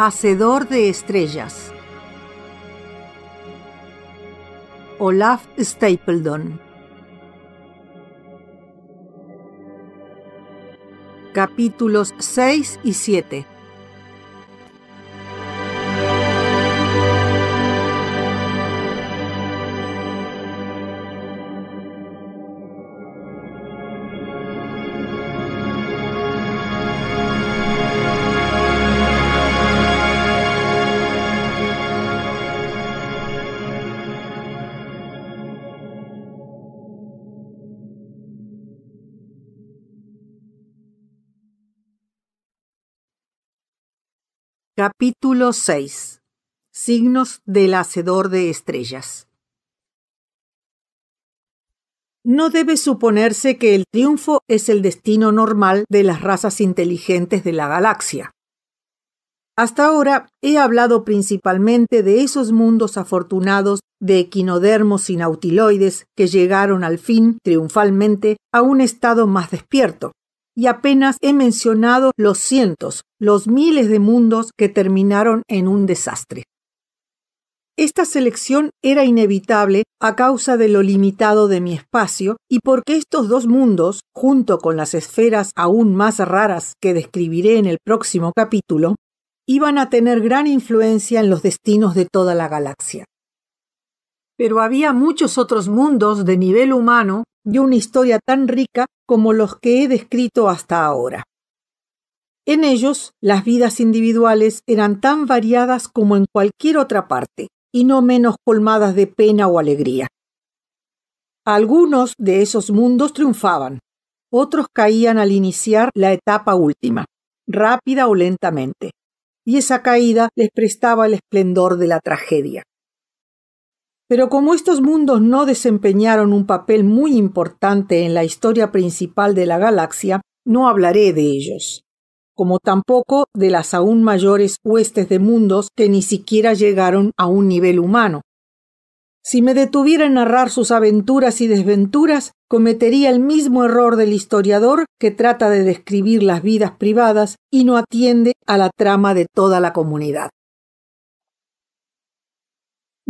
Hacedor de estrellas. Olaf Stapledon. Capítulos 6 y 7. Capítulo 6. Signos del Hacedor de estrellas. No debe suponerse que el triunfo es el destino normal de las razas inteligentes de la galaxia. Hasta ahora he hablado principalmente de esos mundos afortunados de equinodermos y nautiloides que llegaron al fin, triunfalmente, a un estado más despierto. Y apenas he mencionado los cientos, los miles de mundos que terminaron en un desastre. Esta selección era inevitable a causa de lo limitado de mi espacio y porque estos dos mundos, junto con las esferas aún más raras que describiré en el próximo capítulo, iban a tener gran influencia en los destinos de toda la galaxia. Pero había muchos otros mundos de nivel humano y una historia tan rica como los que he descrito hasta ahora. En ellos, las vidas individuales eran tan variadas como en cualquier otra parte, y no menos colmadas de pena o alegría. Algunos de esos mundos triunfaban, otros caían al iniciar la etapa última, rápida o lentamente, y esa caída les prestaba el esplendor de la tragedia. Pero como estos mundos no desempeñaron un papel muy importante en la historia principal de la galaxia, no hablaré de ellos, como tampoco de las aún mayores huestes de mundos que ni siquiera llegaron a un nivel humano. Si me detuviera en narrar sus aventuras y desventuras, cometería el mismo error del historiador que trata de describir las vidas privadas y no atiende a la trama de toda la comunidad.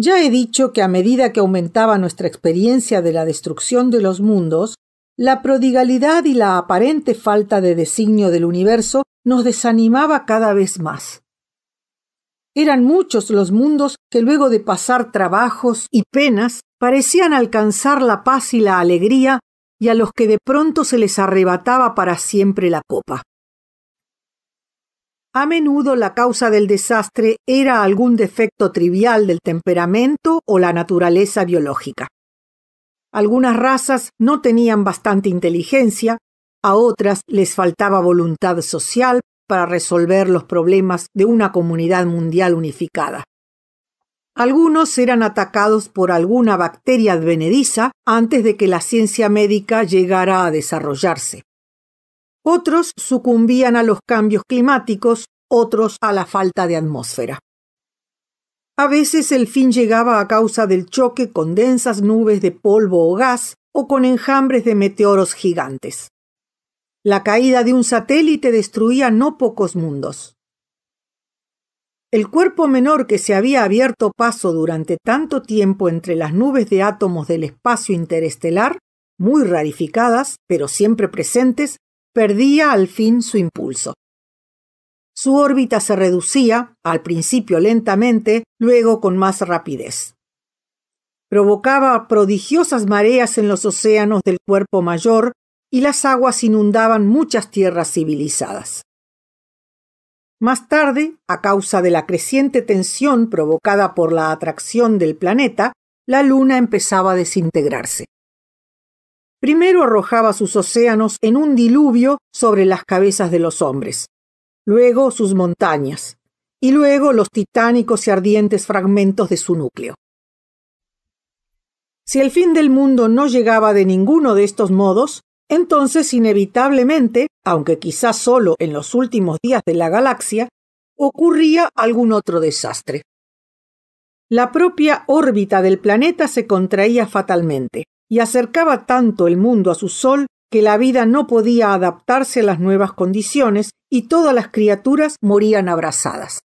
Ya he dicho que a medida que aumentaba nuestra experiencia de la destrucción de los mundos, la prodigalidad y la aparente falta de designio del universo nos desanimaba cada vez más. Eran muchos los mundos que luego de pasar trabajos y penas parecían alcanzar la paz y la alegría y a los que de pronto se les arrebataba para siempre la copa. A menudo la causa del desastre era algún defecto trivial del temperamento o la naturaleza biológica. Algunas razas no tenían bastante inteligencia, a otras les faltaba voluntad social para resolver los problemas de una comunidad mundial unificada. Algunos eran atacados por alguna bacteria advenediza antes de que la ciencia médica llegara a desarrollarse. Otros sucumbían a los cambios climáticos, otros a la falta de atmósfera. A veces el fin llegaba a causa del choque con densas nubes de polvo o gas o con enjambres de meteoros gigantes. La caída de un satélite destruía no pocos mundos. El cuerpo menor que se había abierto paso durante tanto tiempo entre las nubes de átomos del espacio interestelar, muy rarificadas, pero siempre presentes, perdía al fin su impulso. Su órbita se reducía, al principio lentamente, luego con más rapidez. Provocaba prodigiosas mareas en los océanos del cuerpo mayor y las aguas inundaban muchas tierras civilizadas. Más tarde, a causa de la creciente tensión provocada por la atracción del planeta, la Luna empezaba a desintegrarse. Primero arrojaba sus océanos en un diluvio sobre las cabezas de los hombres, luego sus montañas, y luego los titánicos y ardientes fragmentos de su núcleo. Si el fin del mundo no llegaba de ninguno de estos modos, entonces inevitablemente, aunque quizás solo en los últimos días de la galaxia, ocurría algún otro desastre. La propia órbita del planeta se contraía fatalmente, y acercaba tanto el mundo a su sol que la vida no podía adaptarse a las nuevas condiciones y todas las criaturas morían abrasadas.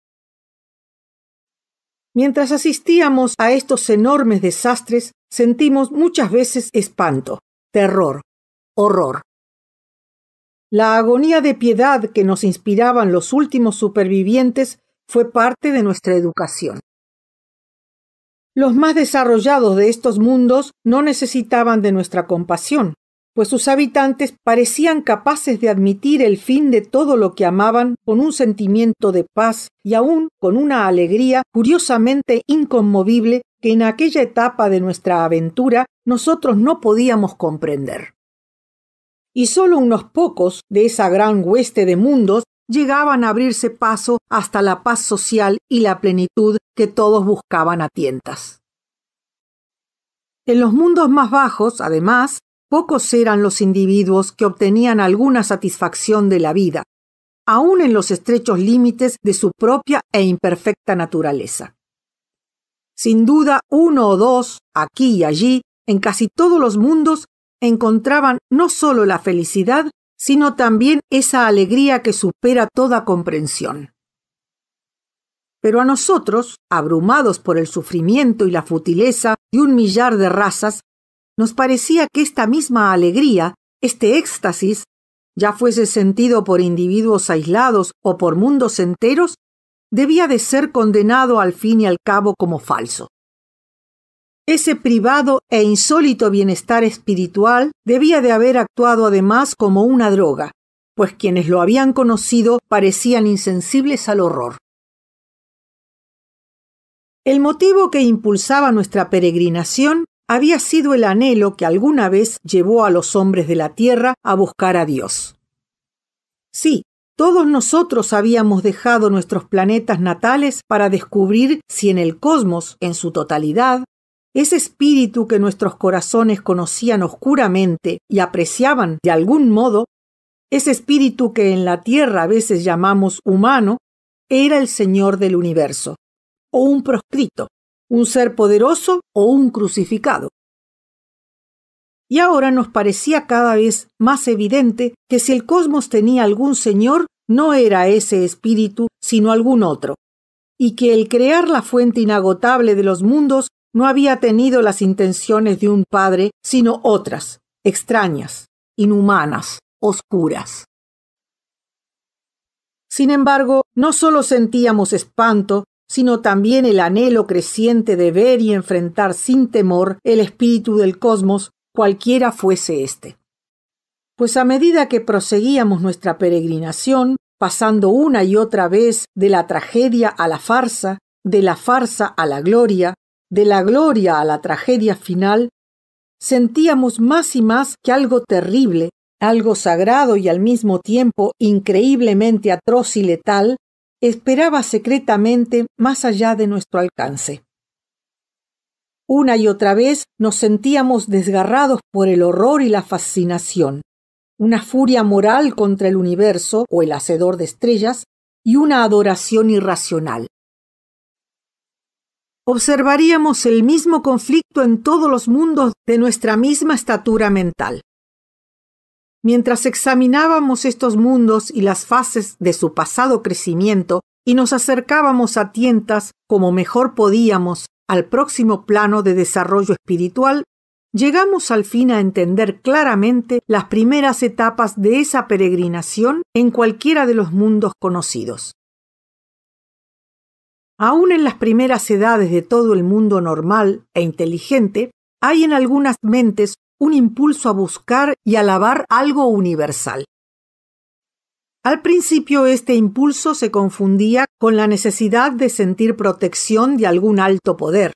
Mientras asistíamos a estos enormes desastres, sentimos muchas veces espanto, terror, horror. La agonía de piedad que nos inspiraban los últimos supervivientes fue parte de nuestra educación. Los más desarrollados de estos mundos no necesitaban de nuestra compasión, pues sus habitantes parecían capaces de admitir el fin de todo lo que amaban con un sentimiento de paz y aún con una alegría curiosamente inconmovible que en aquella etapa de nuestra aventura nosotros no podíamos comprender. Y solo unos pocos de esa gran hueste de mundos llegaban a abrirse paso hasta la paz social y la plenitud que todos buscaban a tientas. En los mundos más bajos, además, pocos eran los individuos que obtenían alguna satisfacción de la vida, aun en los estrechos límites de su propia e imperfecta naturaleza. Sin duda, uno o dos, aquí y allí, en casi todos los mundos, encontraban no solo la felicidad, sino también esa alegría que supera toda comprensión. Pero a nosotros, abrumados por el sufrimiento y la futileza de 1 millar de razas, nos parecía que esta misma alegría, este éxtasis, ya fuese sentido por individuos aislados o por mundos enteros, debía de ser condenado al fin y al cabo como falso. Ese privado e insólito bienestar espiritual debía de haber actuado además como una droga, pues quienes lo habían conocido parecían insensibles al horror. El motivo que impulsaba nuestra peregrinación había sido el anhelo que alguna vez llevó a los hombres de la tierra a buscar a Dios. Sí, todos nosotros habíamos dejado nuestros planetas natales para descubrir si en el cosmos, en su totalidad, ese espíritu que nuestros corazones conocían oscuramente y apreciaban de algún modo, ese espíritu que en la tierra a veces llamamos humano, era el Señor del universo, o un proscrito, un ser poderoso o un crucificado. Y ahora nos parecía cada vez más evidente que si el cosmos tenía algún señor, no era ese espíritu, sino algún otro, y que el crear la fuente inagotable de los mundos no había tenido las intenciones de un padre, sino otras, extrañas, inhumanas, oscuras. Sin embargo, no solo sentíamos espanto, sino también el anhelo creciente de ver y enfrentar sin temor el espíritu del cosmos, cualquiera fuese éste. Pues a medida que proseguíamos nuestra peregrinación, pasando una y otra vez de la tragedia a la farsa, de la farsa a la gloria, de la gloria a la tragedia final, sentíamos más y más que algo terrible, algo sagrado y al mismo tiempo increíblemente atroz y letal, esperaba secretamente más allá de nuestro alcance. Una y otra vez nos sentíamos desgarrados por el horror y la fascinación, una furia moral contra el universo o el hacedor de estrellas y una adoración irracional. Observaríamos el mismo conflicto en todos los mundos de nuestra misma estatura mental. Mientras examinábamos estos mundos y las fases de su pasado crecimiento y nos acercábamos a tientas como mejor podíamos al próximo plano de desarrollo espiritual, llegamos al fin a entender claramente las primeras etapas de esa peregrinación en cualquiera de los mundos conocidos. Aún en las primeras edades de todo el mundo normal e inteligente, hay en algunas mentes un impulso a buscar y alabar algo universal. Al principio este impulso se confundía con la necesidad de sentir protección de algún alto poder.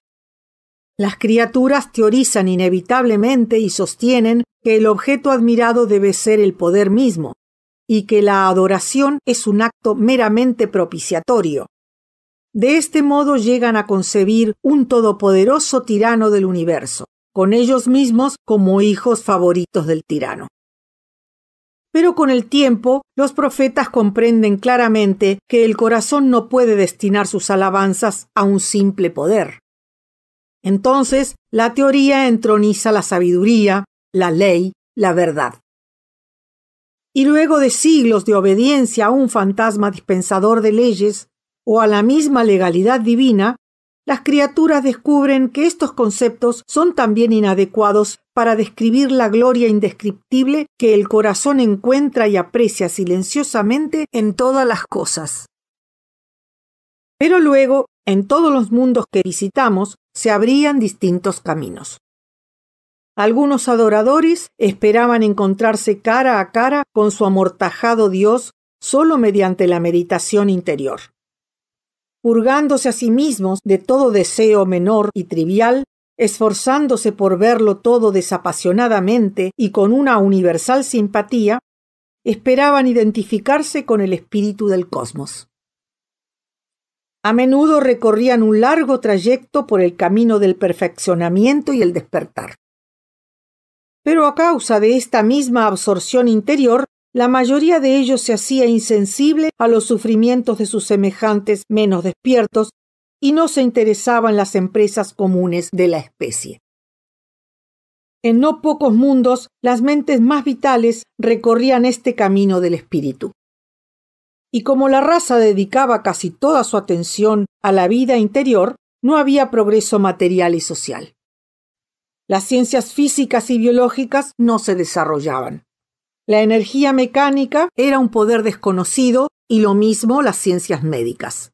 Las criaturas teorizan inevitablemente y sostienen que el objeto admirado debe ser el poder mismo, y que la adoración es un acto meramente propiciatorio. De este modo llegan a concebir un todopoderoso tirano del universo, con ellos mismos como hijos favoritos del tirano. Pero con el tiempo, los profetas comprenden claramente que el corazón no puede destinar sus alabanzas a un simple poder. Entonces, la teoría entroniza la sabiduría, la ley, la verdad. Y luego de siglos de obediencia a un fantasma dispensador de leyes, o a la misma legalidad divina, las criaturas descubren que estos conceptos son también inadecuados para describir la gloria indescriptible que el corazón encuentra y aprecia silenciosamente en todas las cosas. Pero luego, en todos los mundos que visitamos, se abrían distintos caminos. Algunos adoradores esperaban encontrarse cara a cara con su amortajado Dios solo mediante la meditación interior. Purgándose a sí mismos de todo deseo menor y trivial, esforzándose por verlo todo desapasionadamente y con una universal simpatía, esperaban identificarse con el espíritu del cosmos. A menudo recorrían un largo trayecto por el camino del perfeccionamiento y el despertar. Pero a causa de esta misma absorción interior, la mayoría de ellos se hacía insensible a los sufrimientos de sus semejantes menos despiertos y no se interesaba en las empresas comunes de la especie. En no pocos mundos, las mentes más vitales recorrían este camino del espíritu. Y como la raza dedicaba casi toda su atención a la vida interior, no había progreso material y social. Las ciencias físicas y biológicas no se desarrollaban. La energía mecánica era un poder desconocido y lo mismo las ciencias médicas.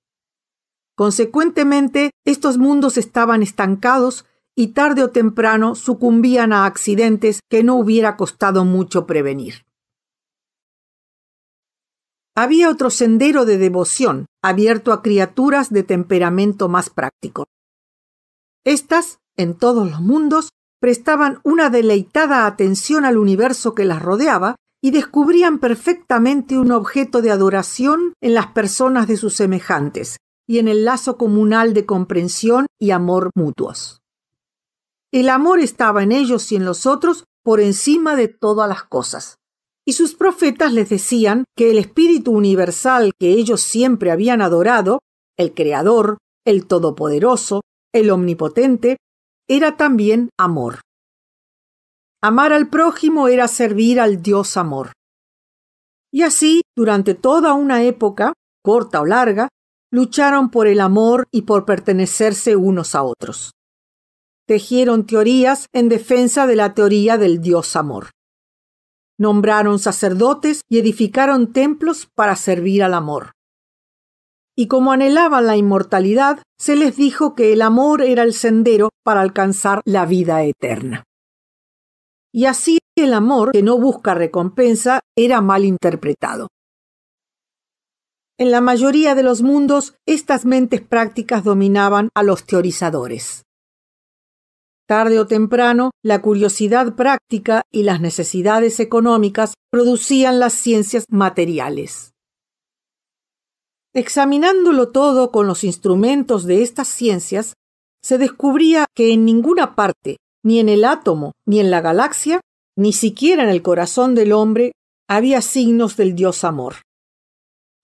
Consecuentemente, estos mundos estaban estancados y tarde o temprano sucumbían a accidentes que no hubiera costado mucho prevenir. Había otro sendero de devoción abierto a criaturas de temperamento más práctico. Estas, en todos los mundos, prestaban una deleitada atención al universo que las rodeaba y descubrían perfectamente un objeto de adoración en las personas de sus semejantes y en el lazo comunal de comprensión y amor mutuos. El amor estaba en ellos y en los otros por encima de todas las cosas. Y sus profetas les decían que el espíritu universal que ellos siempre habían adorado, el Creador, el Todopoderoso, el Omnipotente, era también amor. Amar al prójimo era servir al Dios amor. Y así, durante toda una época, corta o larga, lucharon por el amor y por pertenecerse unos a otros. Tejieron teorías en defensa de la teoría del Dios amor. Nombraron sacerdotes y edificaron templos para servir al amor. Y como anhelaban la inmortalidad, se les dijo que el amor era el sendero para alcanzar la vida eterna. Y así el amor, que no busca recompensa, era mal interpretado. En la mayoría de los mundos, estas mentes prácticas dominaban a los teorizadores. Tarde o temprano, la curiosidad práctica y las necesidades económicas producían las ciencias materiales. Examinándolo todo con los instrumentos de estas ciencias, se descubría que en ninguna parte, ni en el átomo, ni en la galaxia, ni siquiera en el corazón del hombre, había signos del Dios amor.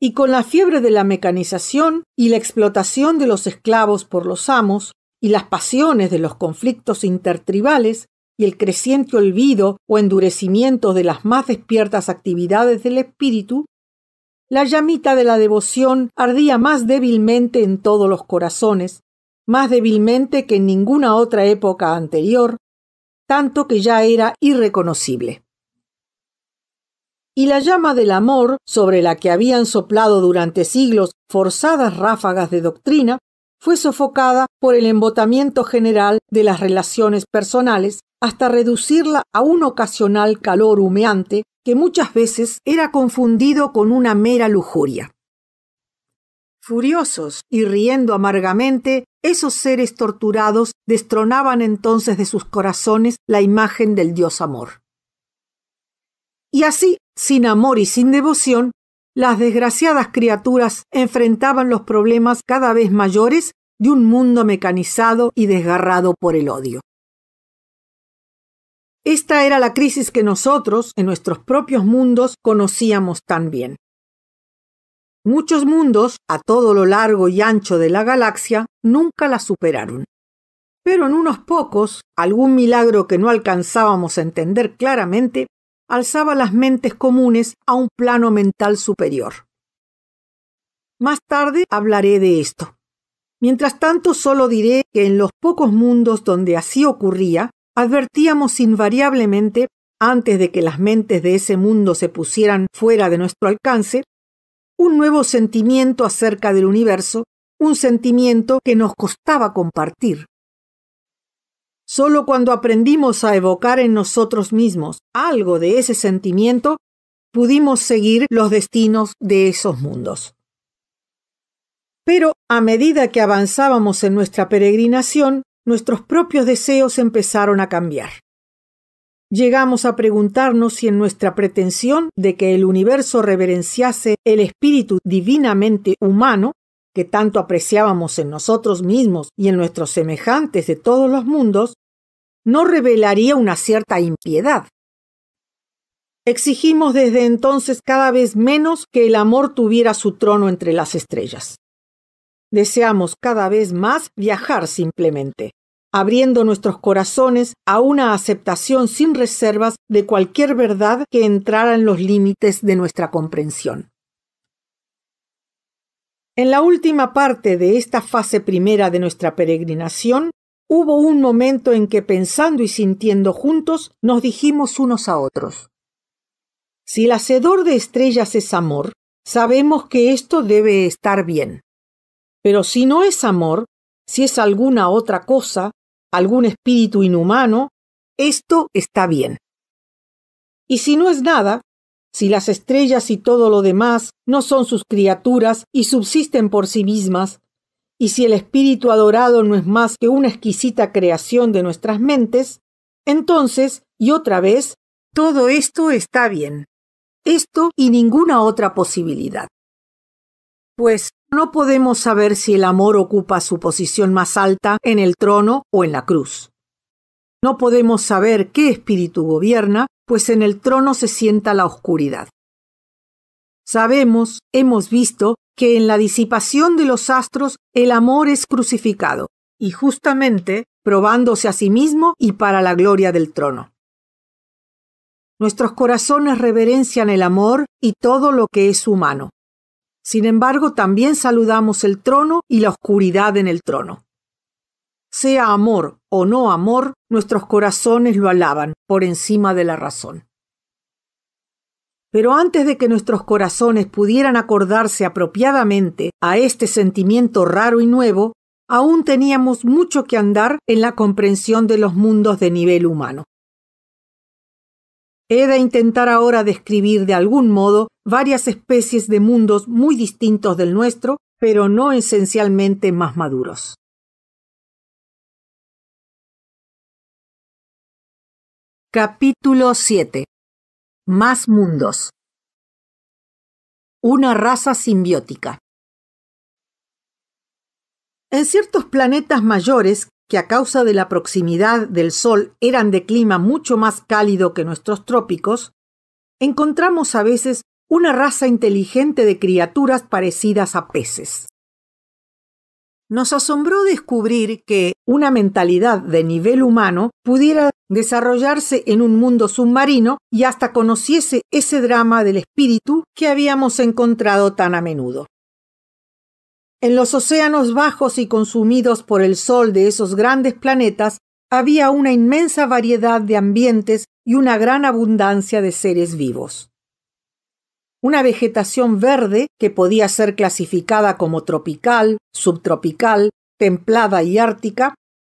Y con la fiebre de la mecanización y la explotación de los esclavos por los amos, y las pasiones de los conflictos intertribales, y el creciente olvido o endurecimiento de las más despiertas actividades del espíritu, la llamita de la devoción ardía más débilmente en todos los corazones, más débilmente que en ninguna otra época anterior, tanto que ya era irreconocible. Y la llama del amor, sobre la que habían soplado durante siglos forzadas ráfagas de doctrina, fue sofocada por el embotamiento general de las relaciones personales hasta reducirla a un ocasional calor humeante que muchas veces era confundido con una mera lujuria. Furiosos y riendo amargamente, esos seres torturados destronaban entonces de sus corazones la imagen del Dios amor. Y así, sin amor y sin devoción, las desgraciadas criaturas enfrentaban los problemas cada vez mayores de un mundo mecanizado y desgarrado por el odio. Esta era la crisis que nosotros, en nuestros propios mundos, conocíamos tan bien. Muchos mundos, a todo lo largo y ancho de la galaxia, nunca la superaron. Pero en unos pocos, algún milagro que no alcanzábamos a entender claramente, alzaba las mentes comunes a un plano mental superior. Más tarde hablaré de esto. Mientras tanto, solo diré que en los pocos mundos donde así ocurría, advertíamos invariablemente, antes de que las mentes de ese mundo se pusieran fuera de nuestro alcance, un nuevo sentimiento acerca del universo, un sentimiento que nos costaba compartir. Solo cuando aprendimos a evocar en nosotros mismos algo de ese sentimiento, pudimos seguir los destinos de esos mundos. Pero a medida que avanzábamos en nuestra peregrinación, nuestros propios deseos empezaron a cambiar. Llegamos a preguntarnos si en nuestra pretensión de que el universo reverenciase el espíritu divinamente humano, que tanto apreciábamos en nosotros mismos y en nuestros semejantes de todos los mundos, no revelaría una cierta impiedad. Exigimos desde entonces cada vez menos que el amor tuviera su trono entre las estrellas. Deseamos cada vez más viajar simplemente, abriendo nuestros corazones a una aceptación sin reservas de cualquier verdad que entrara en los límites de nuestra comprensión. En la última parte de esta fase primera de nuestra peregrinación, hubo un momento en que, pensando y sintiendo juntos, nos dijimos unos a otros: si el hacedor de estrellas es amor, sabemos que esto debe estar bien. Pero si no es amor, si es alguna otra cosa, algún espíritu inhumano, esto está bien. Y si no es nada, si las estrellas y todo lo demás no son sus criaturas y subsisten por sí mismas, y si el espíritu adorado no es más que una exquisita creación de nuestras mentes, entonces, y otra vez, todo esto está bien. Esto y ninguna otra posibilidad. Pues no podemos saber si el amor ocupa su posición más alta en el trono o en la cruz. No podemos saber qué espíritu gobierna, pues en el trono se sienta la oscuridad. Sabemos, hemos visto, que en la disipación de los astros el amor es crucificado, y justamente probándose a sí mismo y para la gloria del trono. Nuestros corazones reverencian el amor y todo lo que es humano. Sin embargo, también saludamos el trono y la oscuridad en el trono. Sea amor o no amor, nuestros corazones lo alaban por encima de la razón. Pero antes de que nuestros corazones pudieran acordarse apropiadamente a este sentimiento raro y nuevo, aún teníamos mucho que andar en la comprensión de los mundos de nivel humano. He de intentar ahora describir de algún modo varias especies de mundos muy distintos del nuestro, pero no esencialmente más maduros. Capítulo 7. Más mundos. Una raza simbiótica. En ciertos planetas mayores, que a causa de la proximidad del Sol eran de clima mucho más cálido que nuestros trópicos, encontramos a veces una raza inteligente de criaturas parecidas a peces. Nos asombró descubrir que una mentalidad de nivel humano pudiera desarrollarse en un mundo submarino y hasta conociese ese drama del espíritu que habíamos encontrado tan a menudo. En los océanos bajos y consumidos por el sol de esos grandes planetas había una inmensa variedad de ambientes y una gran abundancia de seres vivos. Una vegetación verde que podía ser clasificada como tropical, subtropical, templada y ártica,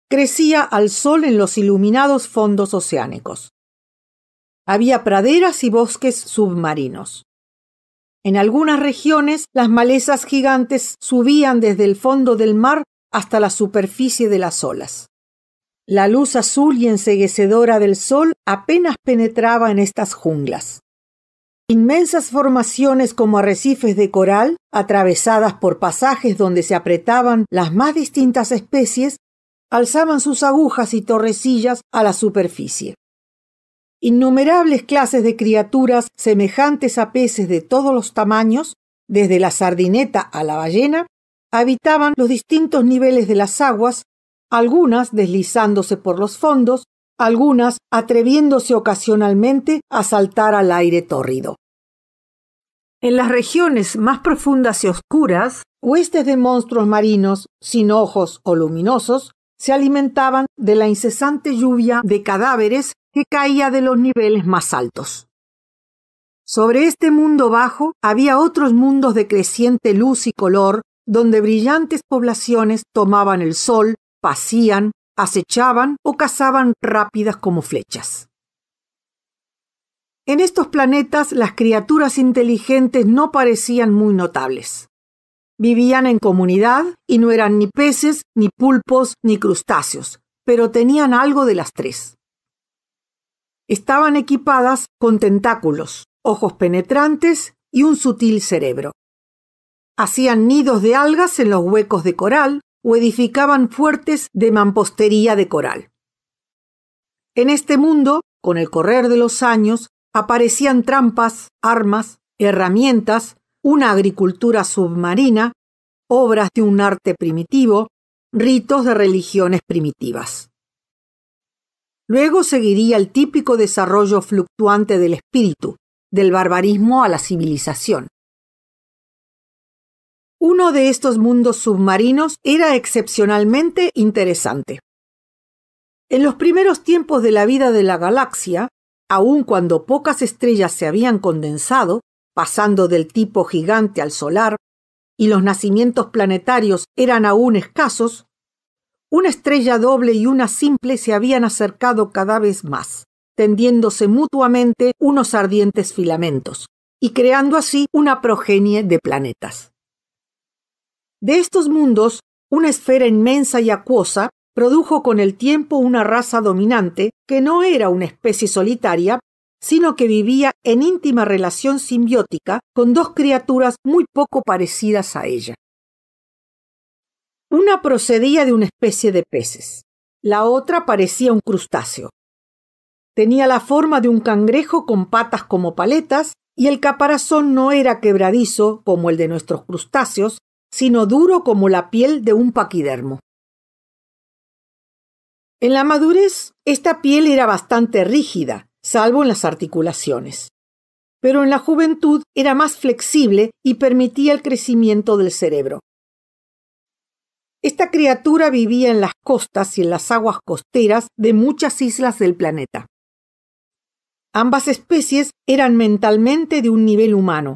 crecía al sol en los iluminados fondos oceánicos. Había praderas y bosques submarinos. En algunas regiones, las malezas gigantes subían desde el fondo del mar hasta la superficie de las olas. La luz azul y enceguecedora del sol apenas penetraba en estas junglas. Inmensas formaciones como arrecifes de coral, atravesadas por pasajes donde se apretaban las más distintas especies, alzaban sus agujas y torrecillas a la superficie. Innumerables clases de criaturas semejantes a peces de todos los tamaños, desde la sardineta a la ballena, habitaban los distintos niveles de las aguas, algunas deslizándose por los fondos, algunas atreviéndose ocasionalmente a saltar al aire tórrido. En las regiones más profundas y oscuras, Huestes de monstruos marinos, sin ojos o luminosos, se alimentaban de la incesante lluvia de cadáveres que caía de los niveles más altos. Sobre este mundo bajo había otros mundos de creciente luz y color, donde brillantes poblaciones tomaban el sol, pacían, acechaban o cazaban rápidas como flechas. En estos planetas las criaturas inteligentes no parecían muy notables. Vivían en comunidad y no eran ni peces, ni pulpos, ni crustáceos, pero tenían algo de las tres. Estaban equipadas con tentáculos, ojos penetrantes y un sutil cerebro. Hacían nidos de algas en los huecos de coral o edificaban fuertes de mampostería de coral. En este mundo, con el correr de los años, aparecían trampas, armas, herramientas, una agricultura submarina, obras de un arte primitivo, ritos de religiones primitivas. Luego seguiría el típico desarrollo fluctuante del espíritu, del barbarismo a la civilización. Uno de estos mundos submarinos era excepcionalmente interesante. En los primeros tiempos de la vida de la galaxia, aun cuando pocas estrellas se habían condensado, pasando del tipo gigante al solar, y los nacimientos planetarios eran aún escasos, una estrella doble y una simple se habían acercado cada vez más, tendiéndose mutuamente unos ardientes filamentos, y creando así una progenie de planetas. De estos mundos, una esfera inmensa y acuosa produjo con el tiempo una raza dominante que no era una especie solitaria, sino que vivía en íntima relación simbiótica con dos criaturas muy poco parecidas a ella. Una procedía de una especie de peces, la otra parecía un crustáceo. Tenía la forma de un cangrejo con patas como paletas y el caparazón no era quebradizo como el de nuestros crustáceos, sino duro como la piel de un paquidermo. En la madurez, esta piel era bastante rígida, salvo en las articulaciones. Pero en la juventud era más flexible y permitía el crecimiento del cerebro. Esta criatura vivía en las costas y en las aguas costeras de muchas islas del planeta. Ambas especies eran mentalmente de un nivel humano,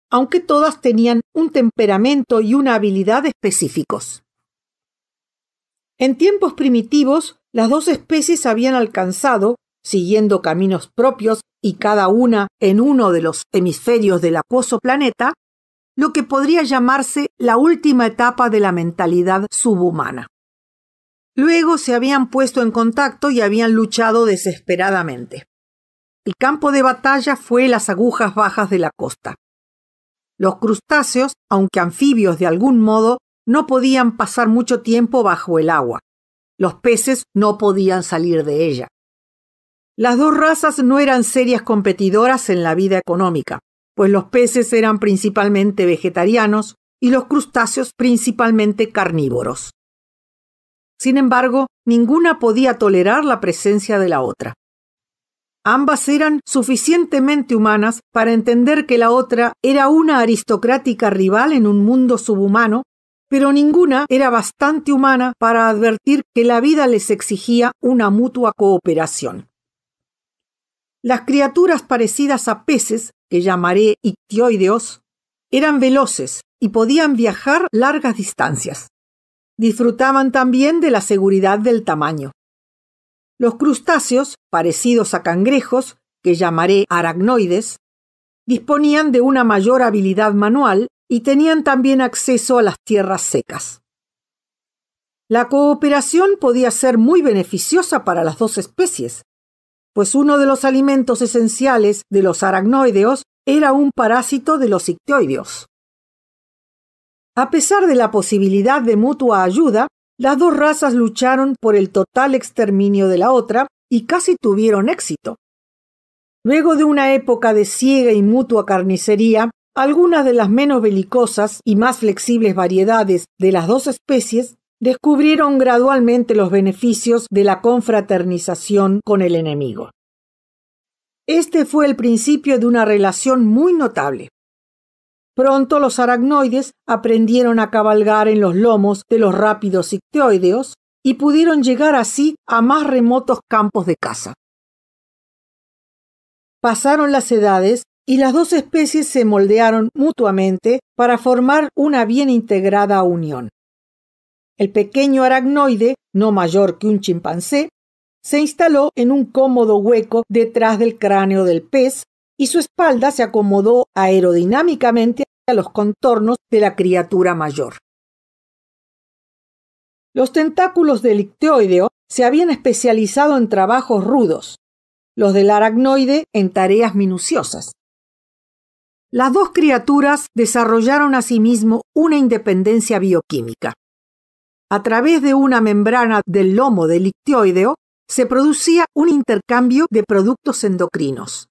aunque todas tenían un temperamento y una habilidad específicos. En tiempos primitivos, las dos especies habían alcanzado, siguiendo caminos propios y cada una en uno de los hemisferios del acuoso planeta, lo que podría llamarse la última etapa de la mentalidad subhumana. Luego se habían puesto en contacto y habían luchado desesperadamente. El campo de batalla fue las agujas bajas de la costa. Los crustáceos, aunque anfibios de algún modo, no podían pasar mucho tiempo bajo el agua. Los peces no podían salir de ella. Las dos razas no eran serias competidoras en la vida económica, pues los peces eran principalmente vegetarianos y los crustáceos principalmente carnívoros. Sin embargo, ninguna podía tolerar la presencia de la otra. Ambas eran suficientemente humanas para entender que la otra era una aristocrática rival en un mundo subhumano, pero ninguna era bastante humana para advertir que la vida les exigía una mutua cooperación. Las criaturas parecidas a peces, que llamaré ictioideos, eran veloces y podían viajar largas distancias. Disfrutaban también de la seguridad del tamaño. Los crustáceos, parecidos a cangrejos, que llamaré aracnoides, disponían de una mayor habilidad manual y tenían también acceso a las tierras secas. La cooperación podía ser muy beneficiosa para las dos especies, pues uno de los alimentos esenciales de los aracnoideos era un parásito de los ictioideos. A pesar de la posibilidad de mutua ayuda, las dos razas lucharon por el total exterminio de la otra y casi tuvieron éxito. Luego de una época de ciega y mutua carnicería, algunas de las menos belicosas y más flexibles variedades de las dos especies descubrieron gradualmente los beneficios de la confraternización con el enemigo. Este fue el principio de una relación muy notable. Pronto los aracnoides aprendieron a cabalgar en los lomos de los rápidos ictioideos y pudieron llegar así a más remotos campos de caza. Pasaron las edades y las dos especies se moldearon mutuamente para formar una bien integrada unión. El pequeño aracnoide, no mayor que un chimpancé, se instaló en un cómodo hueco detrás del cráneo del pez y su espalda se acomodó aerodinámicamente a los contornos de la criatura mayor. Los tentáculos del ictioideo se habían especializado en trabajos rudos, los del aracnoide en tareas minuciosas. Las dos criaturas desarrollaron asimismo una independencia bioquímica. A través de una membrana del lomo del ictioideo se producía un intercambio de productos endocrinos.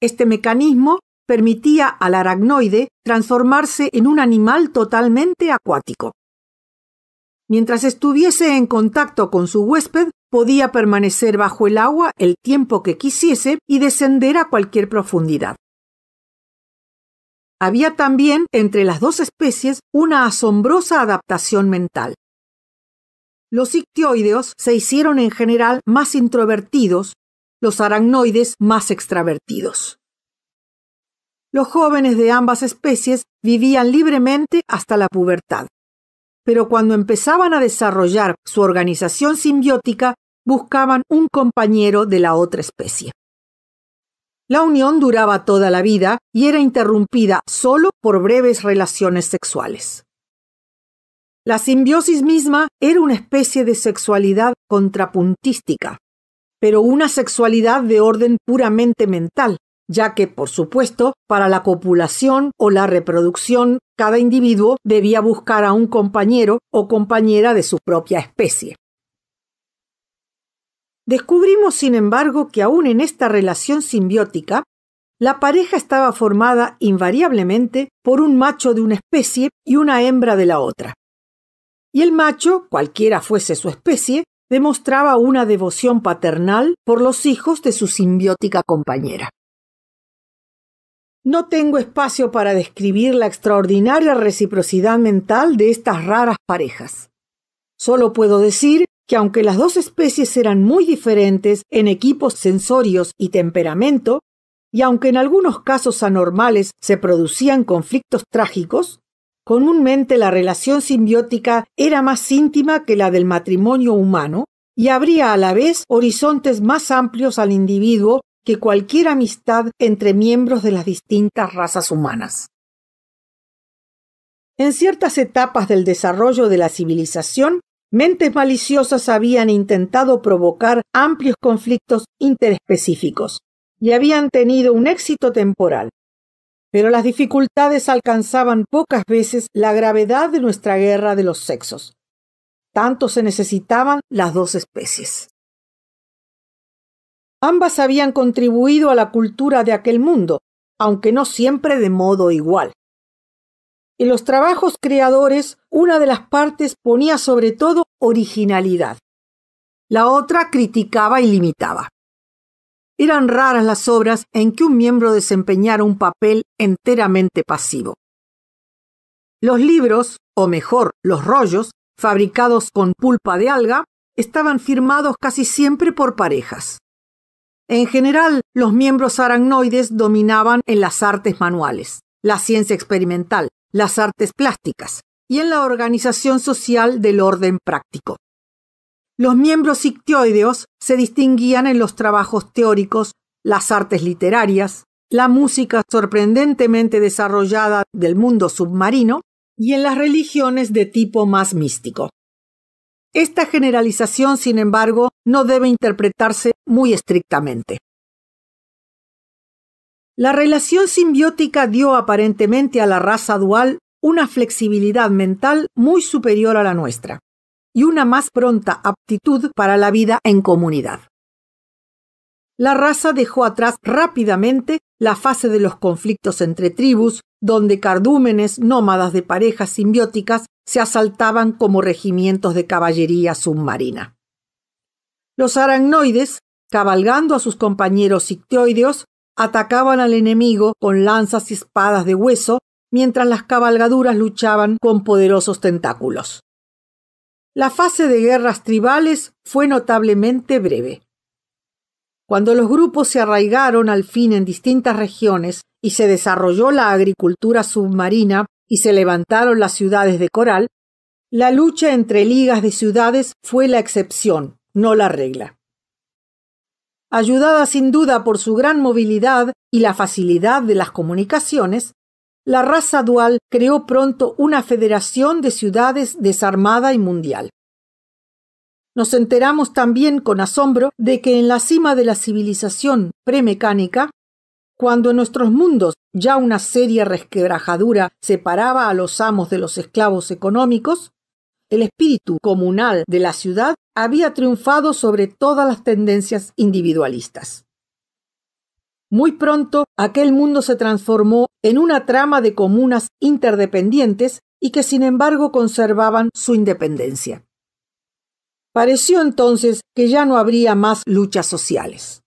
Este mecanismo permitía al aracnoide transformarse en un animal totalmente acuático. Mientras estuviese en contacto con su huésped, podía permanecer bajo el agua el tiempo que quisiese y descender a cualquier profundidad. Había también entre las dos especies una asombrosa adaptación mental. Los ictioideos se hicieron en general más introvertidos, los aracnoides más extravertidos. Los jóvenes de ambas especies vivían libremente hasta la pubertad, pero cuando empezaban a desarrollar su organización simbiótica, buscaban un compañero de la otra especie. La unión duraba toda la vida y era interrumpida solo por breves relaciones sexuales. La simbiosis misma era una especie de sexualidad contrapuntística, pero una sexualidad de orden puramente mental, ya que, por supuesto, para la copulación o la reproducción, cada individuo debía buscar a un compañero o compañera de su propia especie. Descubrimos, sin embargo, que aún en esta relación simbiótica, la pareja estaba formada invariablemente por un macho de una especie y una hembra de la otra. Y el macho, cualquiera fuese su especie, demostraba una devoción paternal por los hijos de su simbiótica compañera. No tengo espacio para describir la extraordinaria reciprocidad mental de estas raras parejas. Solo puedo decir que aunque las dos especies eran muy diferentes en equipos sensorios y temperamento, y aunque en algunos casos anormales se producían conflictos trágicos, comúnmente la relación simbiótica era más íntima que la del matrimonio humano y abría a la vez horizontes más amplios al individuo que cualquier amistad entre miembros de las distintas razas humanas. En ciertas etapas del desarrollo de la civilización, mentes maliciosas habían intentado provocar amplios conflictos interespecíficos y habían tenido un éxito temporal. Pero las dificultades alcanzaban pocas veces la gravedad de nuestra guerra de los sexos. Tanto se necesitaban las dos especies. Ambas habían contribuido a la cultura de aquel mundo, aunque no siempre de modo igual. En los trabajos creadores, una de las partes ponía sobre todo originalidad. La otra criticaba y limitaba. Eran raras las obras en que un miembro desempeñara un papel enteramente pasivo. Los libros, o mejor, los rollos, fabricados con pulpa de alga, estaban firmados casi siempre por parejas. En general, los miembros aracnoides dominaban en las artes manuales, la ciencia experimental, las artes plásticas y en la organización social del orden práctico. Los miembros ictioideos se distinguían en los trabajos teóricos, las artes literarias, la música sorprendentemente desarrollada del mundo submarino y en las religiones de tipo más místico. Esta generalización, sin embargo, no debe interpretarse muy estrictamente. La relación simbiótica dio aparentemente a la raza dual una flexibilidad mental muy superior a la nuestra y una más pronta aptitud para la vida en comunidad. La raza dejó atrás rápidamente la fase de los conflictos entre tribus, donde cardúmenes nómadas de parejas simbióticas se asaltaban como regimientos de caballería submarina. Los aracnoides, cabalgando a sus compañeros ictioideos, atacaban al enemigo con lanzas y espadas de hueso mientras las cabalgaduras luchaban con poderosos tentáculos. La fase de guerras tribales fue notablemente breve. Cuando los grupos se arraigaron al fin en distintas regiones y se desarrolló la agricultura submarina y se levantaron las ciudades de coral, la lucha entre ligas de ciudades fue la excepción, no la regla. Ayudada sin duda por su gran movilidad y la facilidad de las comunicaciones, la raza dual creó pronto una federación de ciudades desarmada y mundial. Nos enteramos también con asombro de que en la cima de la civilización premecánica, cuando en nuestros mundos ya una seria resquebrajadura separaba a los amos de los esclavos económicos, el espíritu comunal de la ciudad había triunfado sobre todas las tendencias individualistas. Muy pronto, aquel mundo se transformó en una trama de comunas interdependientes y que sin embargo conservaban su independencia. Pareció entonces que ya no habría más luchas sociales.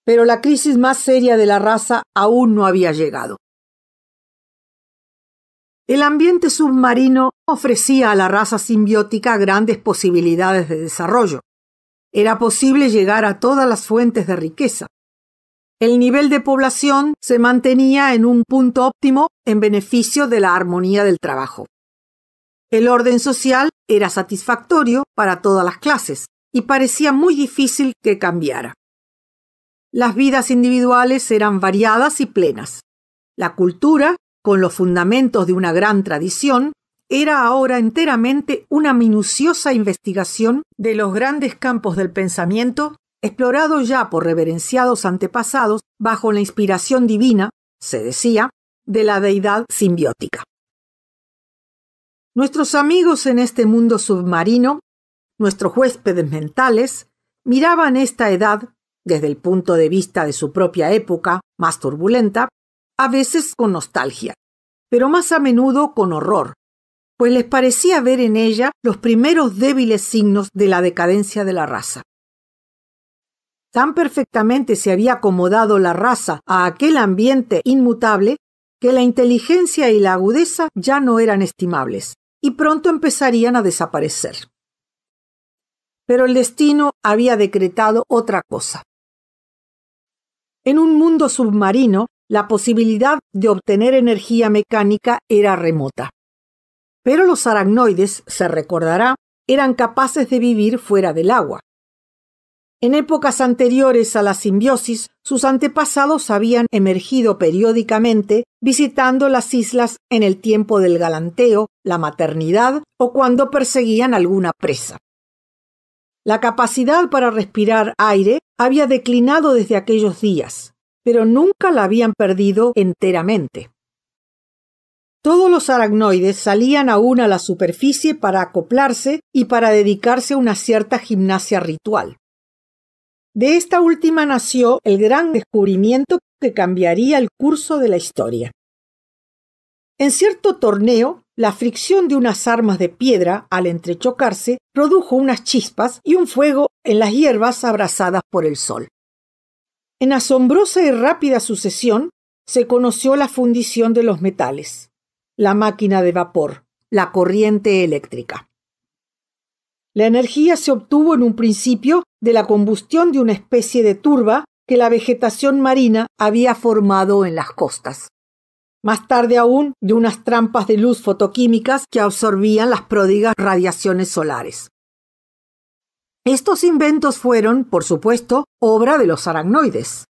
Pero la crisis más seria de la raza aún no había llegado. El ambiente submarino ofrecía a la raza simbiótica grandes posibilidades de desarrollo. Era posible llegar a todas las fuentes de riqueza. El nivel de población se mantenía en un punto óptimo en beneficio de la armonía del trabajo. El orden social era satisfactorio para todas las clases y parecía muy difícil que cambiara. Las vidas individuales eran variadas y plenas. La cultura, con los fundamentos de una gran tradición, era ahora enteramente una minuciosa investigación de los grandes campos del pensamiento, explorados ya por reverenciados antepasados bajo la inspiración divina, se decía, de la deidad simbiótica. Nuestros amigos en este mundo submarino, nuestros huéspedes mentales, miraban esta edad, desde el punto de vista de su propia época, más turbulenta, a veces con nostalgia, pero más a menudo con horror, pues les parecía ver en ella los primeros débiles signos de la decadencia de la raza. Tan perfectamente se había acomodado la raza a aquel ambiente inmutable que la inteligencia y la agudeza ya no eran estimables y pronto empezarían a desaparecer. Pero el destino había decretado otra cosa. En un mundo submarino, la posibilidad de obtener energía mecánica era remota. Pero los aracnoides, se recordará, eran capaces de vivir fuera del agua. En épocas anteriores a la simbiosis, sus antepasados habían emergido periódicamente visitando las islas en el tiempo del galanteo, la maternidad o cuando perseguían alguna presa. La capacidad para respirar aire había declinado desde aquellos días, pero nunca la habían perdido enteramente. Todos los aracnoides salían aún a la superficie para acoplarse y para dedicarse a una cierta gimnasia ritual. De esta última nació el gran descubrimiento que cambiaría el curso de la historia. En cierto torneo, la fricción de unas armas de piedra al entrechocarse produjo unas chispas y un fuego en las hierbas abrasadas por el sol. En asombrosa y rápida sucesión se conoció la fundición de los metales, la máquina de vapor, la corriente eléctrica. La energía se obtuvo en un principio de la combustión de una especie de turba que la vegetación marina había formado en las costas. Más tarde aún, de unas trampas de luz fotoquímicas que absorbían las pródigas radiaciones solares. Estos inventos fueron, por supuesto, obra de los aracnoides.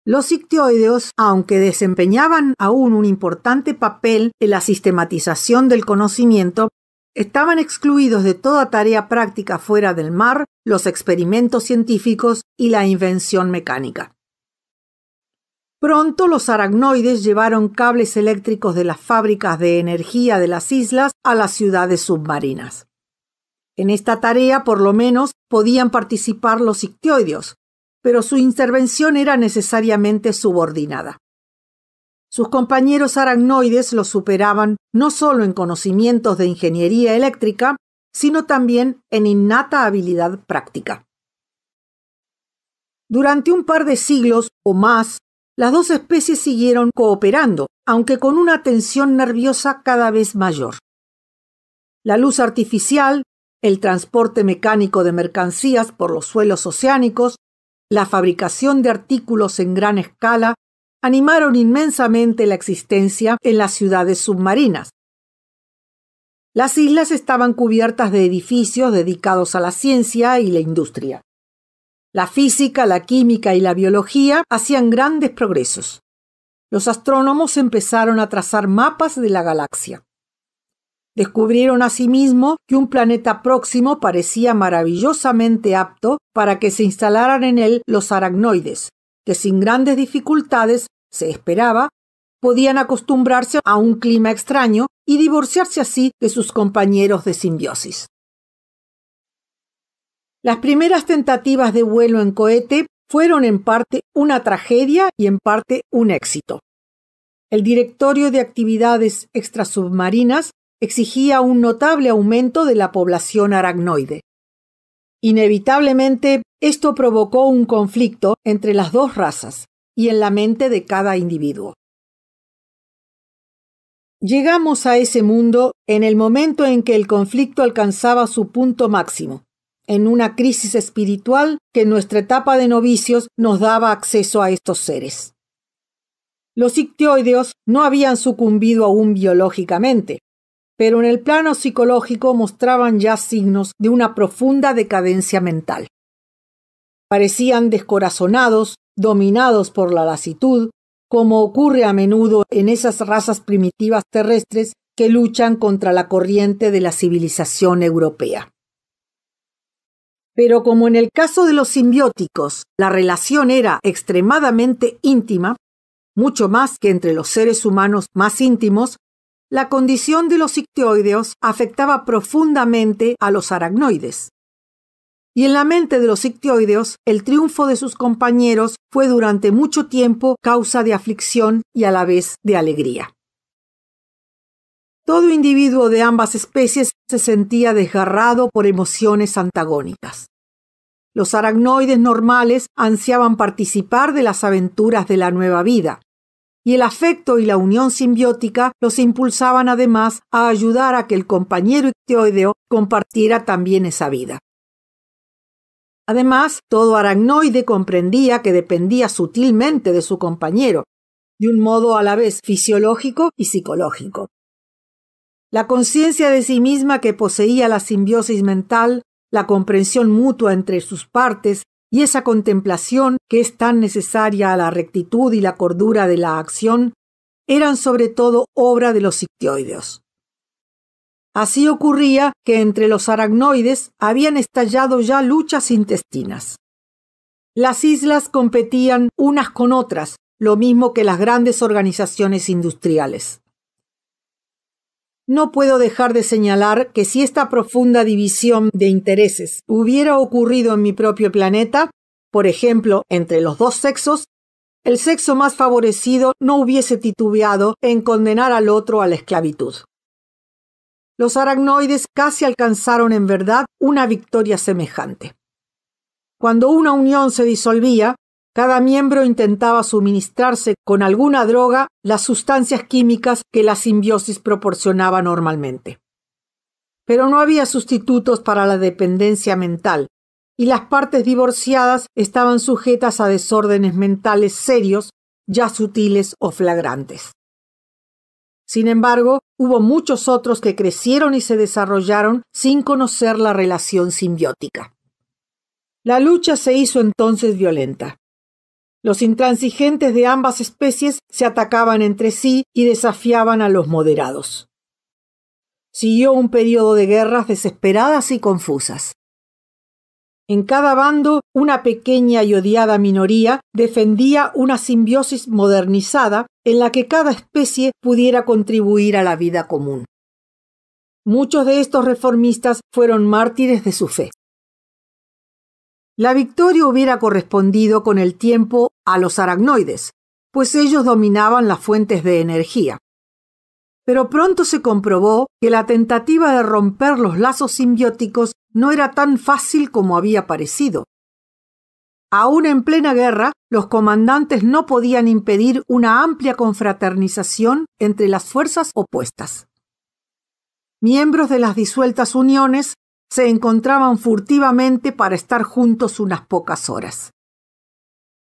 Los ictioideos, aunque desempeñaban aún un importante papel en la sistematización del conocimiento, estaban excluidos de toda tarea práctica fuera del mar, los experimentos científicos y la invención mecánica. Pronto los aracnoides llevaron cables eléctricos de las fábricas de energía de las islas a las ciudades submarinas. En esta tarea, por lo menos, podían participar los ictioideos, pero su intervención era necesariamente subordinada. Sus compañeros aracnoides los superaban no solo en conocimientos de ingeniería eléctrica, sino también en innata habilidad práctica. Durante un par de siglos o más, las dos especies siguieron cooperando, aunque con una tensión nerviosa cada vez mayor. La luz artificial, el transporte mecánico de mercancías por los suelos oceánicos, la fabricación de artículos en gran escala, animaron inmensamente la existencia en las ciudades submarinas. Las islas estaban cubiertas de edificios dedicados a la ciencia y la industria. La física, la química y la biología hacían grandes progresos. Los astrónomos empezaron a trazar mapas de la galaxia. Descubrieron asimismo que un planeta próximo parecía maravillosamente apto para que se instalaran en él los aracnoides, que sin grandes dificultades, se esperaba, podían acostumbrarse a un clima extraño y divorciarse así de sus compañeros de simbiosis. Las primeras tentativas de vuelo en cohete fueron en parte una tragedia y en parte un éxito. El Directorio de Actividades Extrasubmarinas exigía un notable aumento de la población aracnoide. Inevitablemente, esto provocó un conflicto entre las dos razas y en la mente de cada individuo. Llegamos a ese mundo en el momento en que el conflicto alcanzaba su punto máximo, en una crisis espiritual que en nuestra etapa de novicios nos daba acceso a estos seres. Los ictioideos no habían sucumbido aún biológicamente, pero en el plano psicológico mostraban ya signos de una profunda decadencia mental. Parecían descorazonados, dominados por la lasitud, como ocurre a menudo en esas razas primitivas terrestres que luchan contra la corriente de la civilización europea. Pero como en el caso de los simbióticos, la relación era extremadamente íntima, mucho más que entre los seres humanos más íntimos, la condición de los ictioideos afectaba profundamente a los aracnoides. Y en la mente de los ictioideos, el triunfo de sus compañeros fue durante mucho tiempo causa de aflicción y a la vez de alegría. Todo individuo de ambas especies se sentía desgarrado por emociones antagónicas. Los aracnoides normales ansiaban participar de las aventuras de la nueva vida, y el afecto y la unión simbiótica los impulsaban además a ayudar a que el compañero ictioideo compartiera también esa vida. Además, todo aracnoide comprendía que dependía sutilmente de su compañero, de un modo a la vez fisiológico y psicológico. La conciencia de sí misma que poseía la simbiosis mental, la comprensión mutua entre sus partes y esa contemplación que es tan necesaria a la rectitud y la cordura de la acción, eran sobre todo obra de los ictioideos. Así ocurría que entre los aracnoides habían estallado ya luchas intestinas. Las islas competían unas con otras, lo mismo que las grandes organizaciones industriales. No puedo dejar de señalar que si esta profunda división de intereses hubiera ocurrido en mi propio planeta, por ejemplo, entre los dos sexos, el sexo más favorecido no hubiese titubeado en condenar al otro a la esclavitud. Los aracnoides casi alcanzaron en verdad una victoria semejante. Cuando una unión se disolvía, cada miembro intentaba suministrarse con alguna droga las sustancias químicas que la simbiosis proporcionaba normalmente. Pero no había sustitutos para la dependencia mental, y las partes divorciadas estaban sujetas a desórdenes mentales serios, ya sutiles o flagrantes. Sin embargo, hubo muchos otros que crecieron y se desarrollaron sin conocer la relación simbiótica. La lucha se hizo entonces violenta. Los intransigentes de ambas especies se atacaban entre sí y desafiaban a los moderados. Siguió un periodo de guerras desesperadas y confusas. En cada bando, una pequeña y odiada minoría defendía una simbiosis modernizada en la que cada especie pudiera contribuir a la vida común. Muchos de estos reformistas fueron mártires de su fe. La victoria hubiera correspondido con el tiempo a los aracnoides, pues ellos dominaban las fuentes de energía. Pero pronto se comprobó que la tentativa de romper los lazos simbióticos no era tan fácil como había parecido. Aún en plena guerra, los comandantes no podían impedir una amplia confraternización entre las fuerzas opuestas. Miembros de las disueltas uniones se encontraban furtivamente para estar juntos unas pocas horas.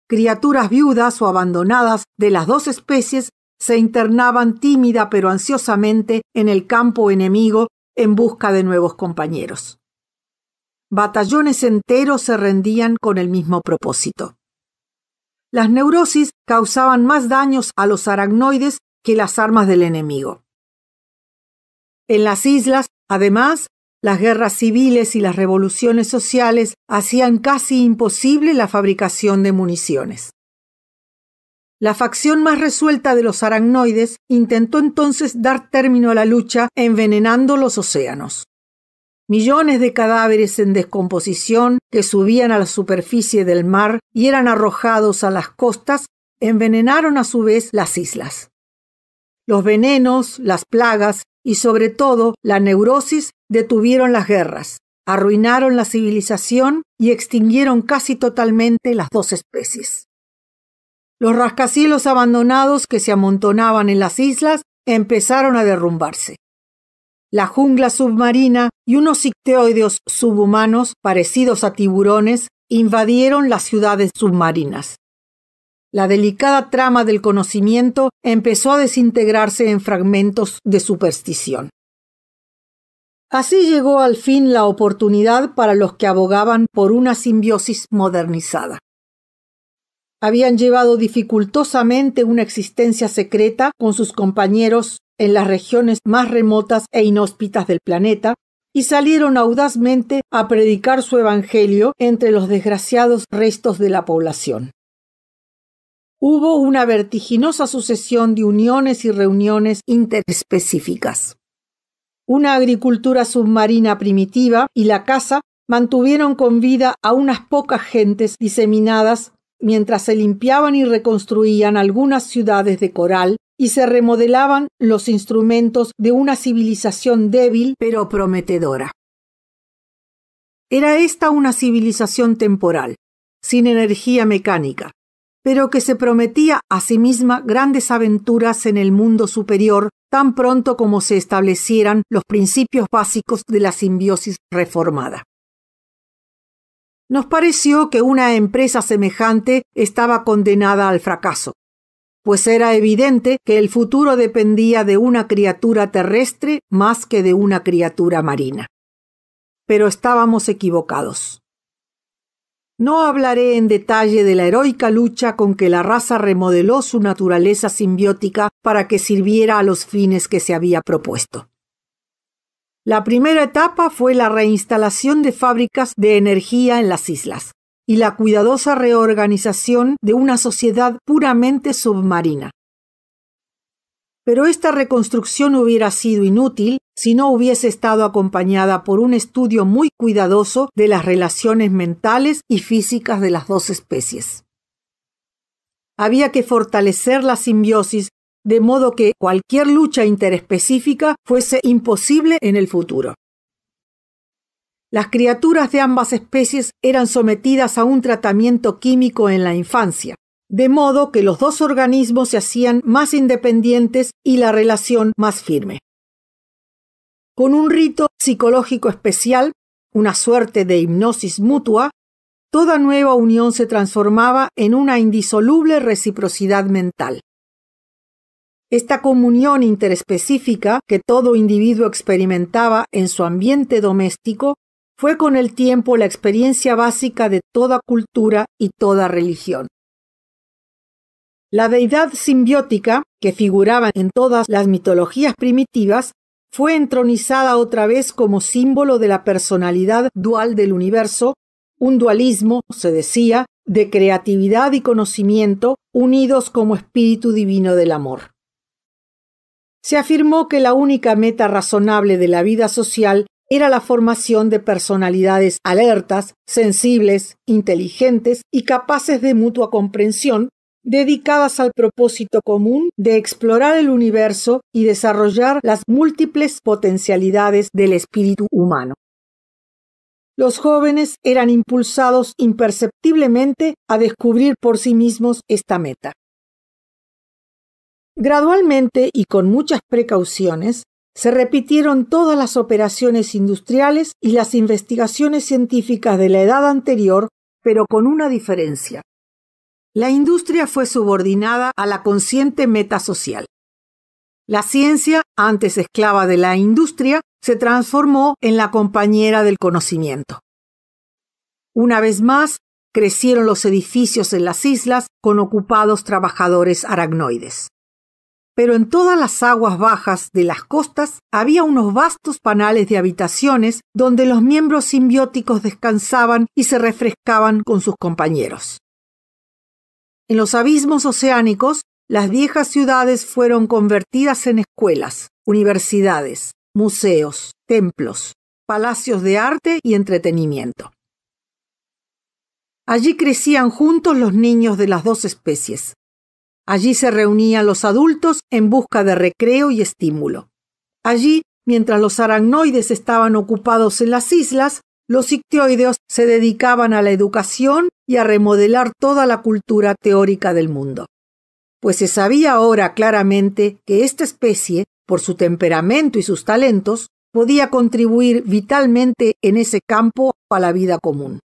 Criaturas viudas o abandonadas de las dos especies se internaban tímida pero ansiosamente en el campo enemigo en busca de nuevos compañeros. Batallones enteros se rendían con el mismo propósito. Las neurosis causaban más daños a los aracnoides que las armas del enemigo. En las islas, además, las guerras civiles y las revoluciones sociales hacían casi imposible la fabricación de municiones. La facción más resuelta de los aracnoides intentó entonces dar término a la lucha envenenando los océanos. Millones de cadáveres en descomposición que subían a la superficie del mar y eran arrojados a las costas envenenaron a su vez las islas. Los venenos, las plagas y sobre todo la neurosis detuvieron las guerras, arruinaron la civilización y extinguieron casi totalmente las dos especies. Los rascacielos abandonados que se amontonaban en las islas empezaron a derrumbarse. La jungla submarina y unos icteóideos subhumanos parecidos a tiburones invadieron las ciudades submarinas. La delicada trama del conocimiento empezó a desintegrarse en fragmentos de superstición. Así llegó al fin la oportunidad para los que abogaban por una simbiosis modernizada. Habían llevado dificultosamente una existencia secreta con sus compañeros en las regiones más remotas e inhóspitas del planeta y salieron audazmente a predicar su evangelio entre los desgraciados restos de la población. Hubo una vertiginosa sucesión de uniones y reuniones interespecíficas. Una agricultura submarina primitiva y la caza mantuvieron con vida a unas pocas gentes diseminadas mientras se limpiaban y reconstruían algunas ciudades de coral y se remodelaban los instrumentos de una civilización débil pero prometedora. Era esta una civilización temporal, sin energía mecánica, pero que se prometía a sí misma grandes aventuras en el mundo superior tan pronto como se establecieran los principios básicos de la simbiosis reformada. Nos pareció que una empresa semejante estaba condenada al fracaso, pues era evidente que el futuro dependía de una criatura terrestre más que de una criatura marina. Pero estábamos equivocados. No hablaré en detalle de la heroica lucha con que la raza remodeló su naturaleza simbiótica para que sirviera a los fines que se había propuesto. La primera etapa fue la reinstalación de fábricas de energía en las islas y la cuidadosa reorganización de una sociedad puramente submarina. Pero esta reconstrucción hubiera sido inútil si no hubiese estado acompañada por un estudio muy cuidadoso de las relaciones mentales y físicas de las dos especies. Había que fortalecer la simbiosis de modo que cualquier lucha interespecífica fuese imposible en el futuro. Las criaturas de ambas especies eran sometidas a un tratamiento químico en la infancia, de modo que los dos organismos se hacían más independientes y la relación más firme. Con un rito psicológico especial, una suerte de hipnosis mutua, toda nueva unión se transformaba en una indisoluble reciprocidad mental. Esta comunión interespecífica que todo individuo experimentaba en su ambiente doméstico fue con el tiempo la experiencia básica de toda cultura y toda religión. La deidad simbiótica, que figuraba en todas las mitologías primitivas, fue entronizada otra vez como símbolo de la personalidad dual del universo, un dualismo, se decía, de creatividad y conocimiento unidos como espíritu divino del amor. Se afirmó que la única meta razonable de la vida social era la formación de personalidades alertas, sensibles, inteligentes y capaces de mutua comprensión, dedicadas al propósito común de explorar el universo y desarrollar las múltiples potencialidades del espíritu humano. los jóvenes eran impulsados imperceptiblemente a descubrir por sí mismos esta meta. Gradualmente y con muchas precauciones, se repitieron todas las operaciones industriales y las investigaciones científicas de la edad anterior, pero con una diferencia. La industria fue subordinada a la consciente meta social. La ciencia, antes esclava de la industria, se transformó en la compañera del conocimiento. Una vez más, crecieron los edificios en las islas con ocupados trabajadores aracnoides. Pero en todas las aguas bajas de las costas había unos vastos panales de habitaciones donde los miembros simbióticos descansaban y se refrescaban con sus compañeros. En los abismos oceánicos, las viejas ciudades fueron convertidas en escuelas, universidades, museos, templos, palacios de arte y entretenimiento. Allí crecían juntos los niños de las dos especies. Allí se reunían los adultos en busca de recreo y estímulo. Allí, mientras los aracnoides estaban ocupados en las islas, los ictioideos se dedicaban a la educación y a remodelar toda la cultura teórica del mundo. Pues se sabía ahora claramente que esta especie, por su temperamento y sus talentos, podía contribuir vitalmente en ese campo a la vida común.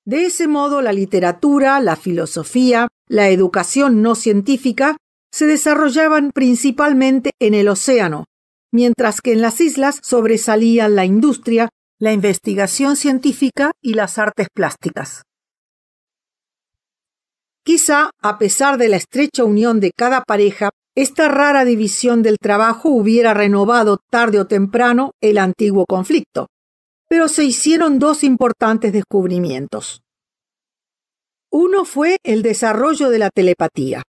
De ese modo, la literatura, la filosofía, la educación no científica se desarrollaban principalmente en el océano, mientras que en las islas sobresalían la industria, la investigación científica y las artes plásticas. Quizá, a pesar de la estrecha unión de cada pareja, esta rara división del trabajo hubiera renovado tarde o temprano el antiguo conflicto. Pero se hicieron dos importantes descubrimientos. Uno fue el desarrollo de la telepatía.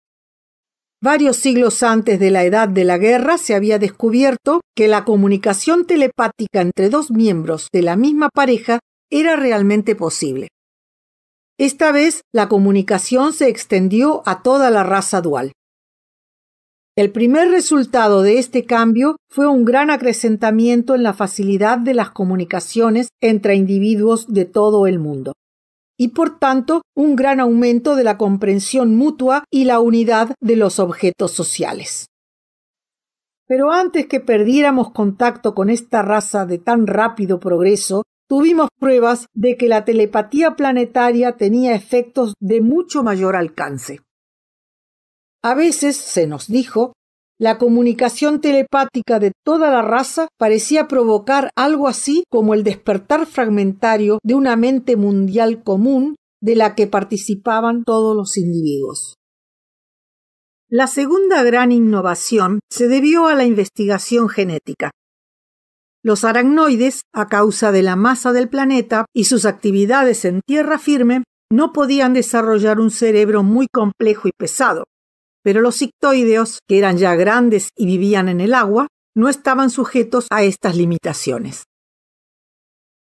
Varios siglos antes de la edad de la guerra se había descubierto que la comunicación telepática entre dos miembros de la misma pareja era realmente posible. Esta vez la comunicación se extendió a toda la raza dual. El primer resultado de este cambio fue un gran acrecentamiento en la facilidad de las comunicaciones entre individuos de todo el mundo, y por tanto un gran aumento de la comprensión mutua y la unidad de los objetos sociales. Pero antes que perdiéramos contacto con esta raza de tan rápido progreso, tuvimos pruebas de que la telepatía planetaria tenía efectos de mucho mayor alcance. A veces, se nos dijo, la comunicación telepática de toda la raza parecía provocar algo así como el despertar fragmentario de una mente mundial común de la que participaban todos los individuos. La segunda gran innovación se debió a la investigación genética. Los aracnoides, a causa de la masa del planeta y sus actividades en tierra firme, no podían desarrollar un cerebro muy complejo y pesado. Pero los ictoideos, que eran ya grandes y vivían en el agua, no estaban sujetos a estas limitaciones.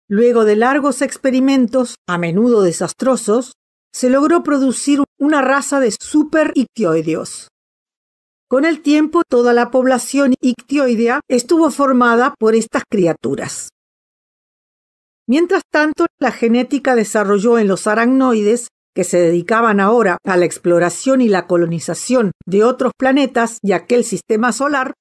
Luego de largos experimentos, a menudo desastrosos, se logró producir una raza de superictioideos. Con el tiempo, toda la población ictioidea estuvo formada por estas criaturas. Mientras tanto, la genética desarrolló en los aracnoides, que se dedicaban ahora a la exploración y la colonización de otros planetas y aquel sistema solar,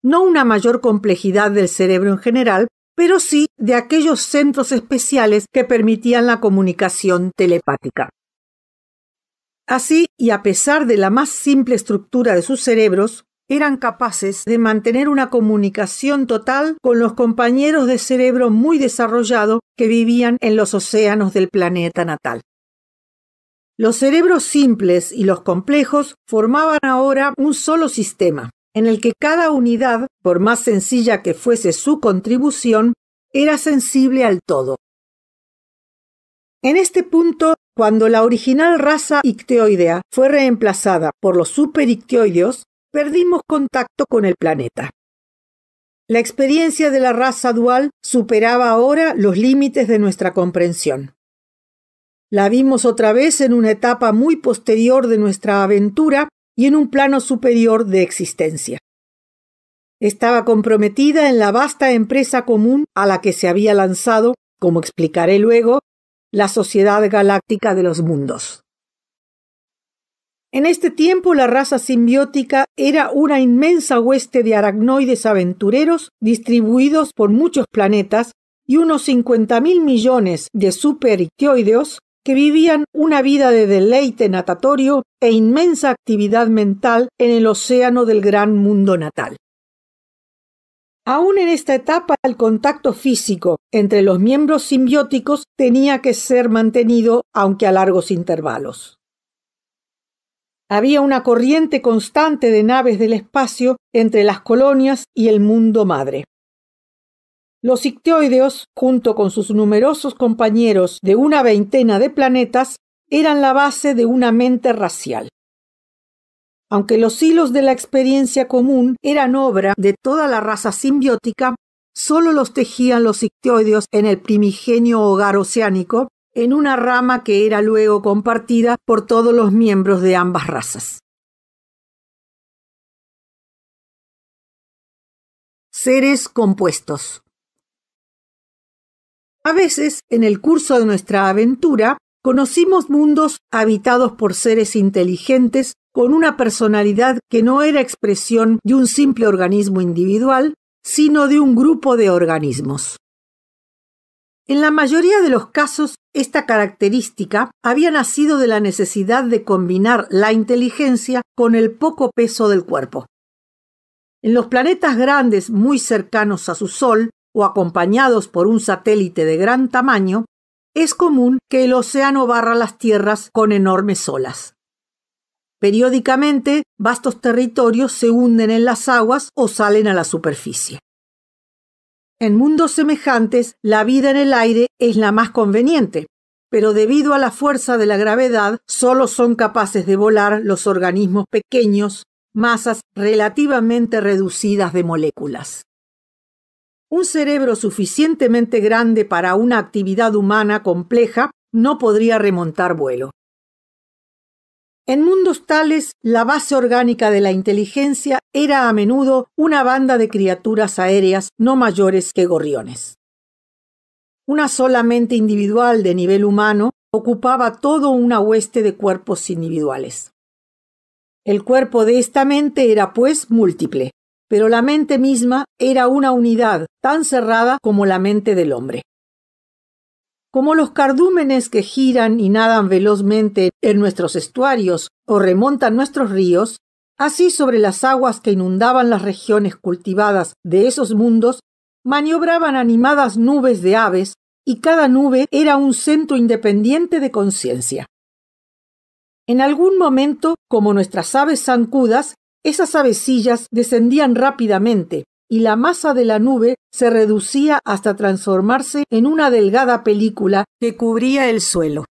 no una mayor complejidad del cerebro en general, pero sí de aquellos centros especiales que permitían la comunicación telepática. Así, y a pesar de la más simple estructura de sus cerebros, eran capaces de mantener una comunicación total con los compañeros de cerebro muy desarrollado que vivían en los océanos del planeta natal. Los cerebros simples y los complejos formaban ahora un solo sistema, en el que cada unidad, por más sencilla que fuese su contribución, era sensible al todo. En este punto, cuando la original raza ictioidea fue reemplazada por los superictioideos, perdimos contacto con el planeta. La experiencia de la raza dual superaba ahora los límites de nuestra comprensión. La vimos otra vez en una etapa muy posterior de nuestra aventura y en un plano superior de existencia. Estaba comprometida en la vasta empresa común a la que se había lanzado como explicaré luego, la Sociedad Galáctica de los Mundos. En este tiempo la raza simbiótica era una inmensa hueste de aracnoides aventureros distribuidos por muchos planetas y unos 50.000 millones de superictioideos que vivían una vida de deleite natatorio e inmensa actividad mental en el océano del gran mundo natal. Aún en esta etapa, el contacto físico entre los miembros simbióticos tenía que ser mantenido, aunque a largos intervalos. Había una corriente constante de naves del espacio entre las colonias y el mundo madre. Los ictioideos, junto con sus numerosos compañeros de una veintena de planetas, eran la base de una mente racial. Aunque los hilos de la experiencia común eran obra de toda la raza simbiótica, solo los tejían los ictioideos en el primigenio hogar oceánico, en una rama que era luego compartida por todos los miembros de ambas razas. Seres compuestos. A veces, en el curso de nuestra aventura, conocimos mundos habitados por seres inteligentes con una personalidad que no era expresión de un simple organismo individual, sino de un grupo de organismos. En la mayoría de los casos, esta característica había nacido de la necesidad de combinar la inteligencia con el poco peso del cuerpo. En los planetas grandes muy cercanos a su Sol o acompañados por un satélite de gran tamaño, es común que el océano barra las tierras con enormes olas. Periódicamente, vastos territorios se hunden en las aguas o salen a la superficie. En mundos semejantes, la vida en el aire es la más conveniente, pero debido a la fuerza de la gravedad, solo son capaces de volar los organismos pequeños, masas relativamente reducidas de moléculas. Un cerebro suficientemente grande para una actividad humana compleja no podría remontar vuelo. En mundos tales, la base orgánica de la inteligencia era a menudo una banda de criaturas aéreas no mayores que gorriones. Una sola mente individual de nivel humano ocupaba toda una hueste de cuerpos individuales. El cuerpo de esta mente era, pues, múltiple, pero la mente misma era una unidad tan cerrada como la mente del hombre. Como los cardúmenes que giran y nadan velozmente en nuestros estuarios o remontan nuestros ríos, así sobre las aguas que inundaban las regiones cultivadas de esos mundos, maniobraban animadas nubes de aves y cada nube era un centro independiente de conciencia. En algún momento, como nuestras aves zancudas, esas avecillas descendían rápidamente y la masa de la nube se reducía hasta transformarse en una delgada película que cubría el suelo,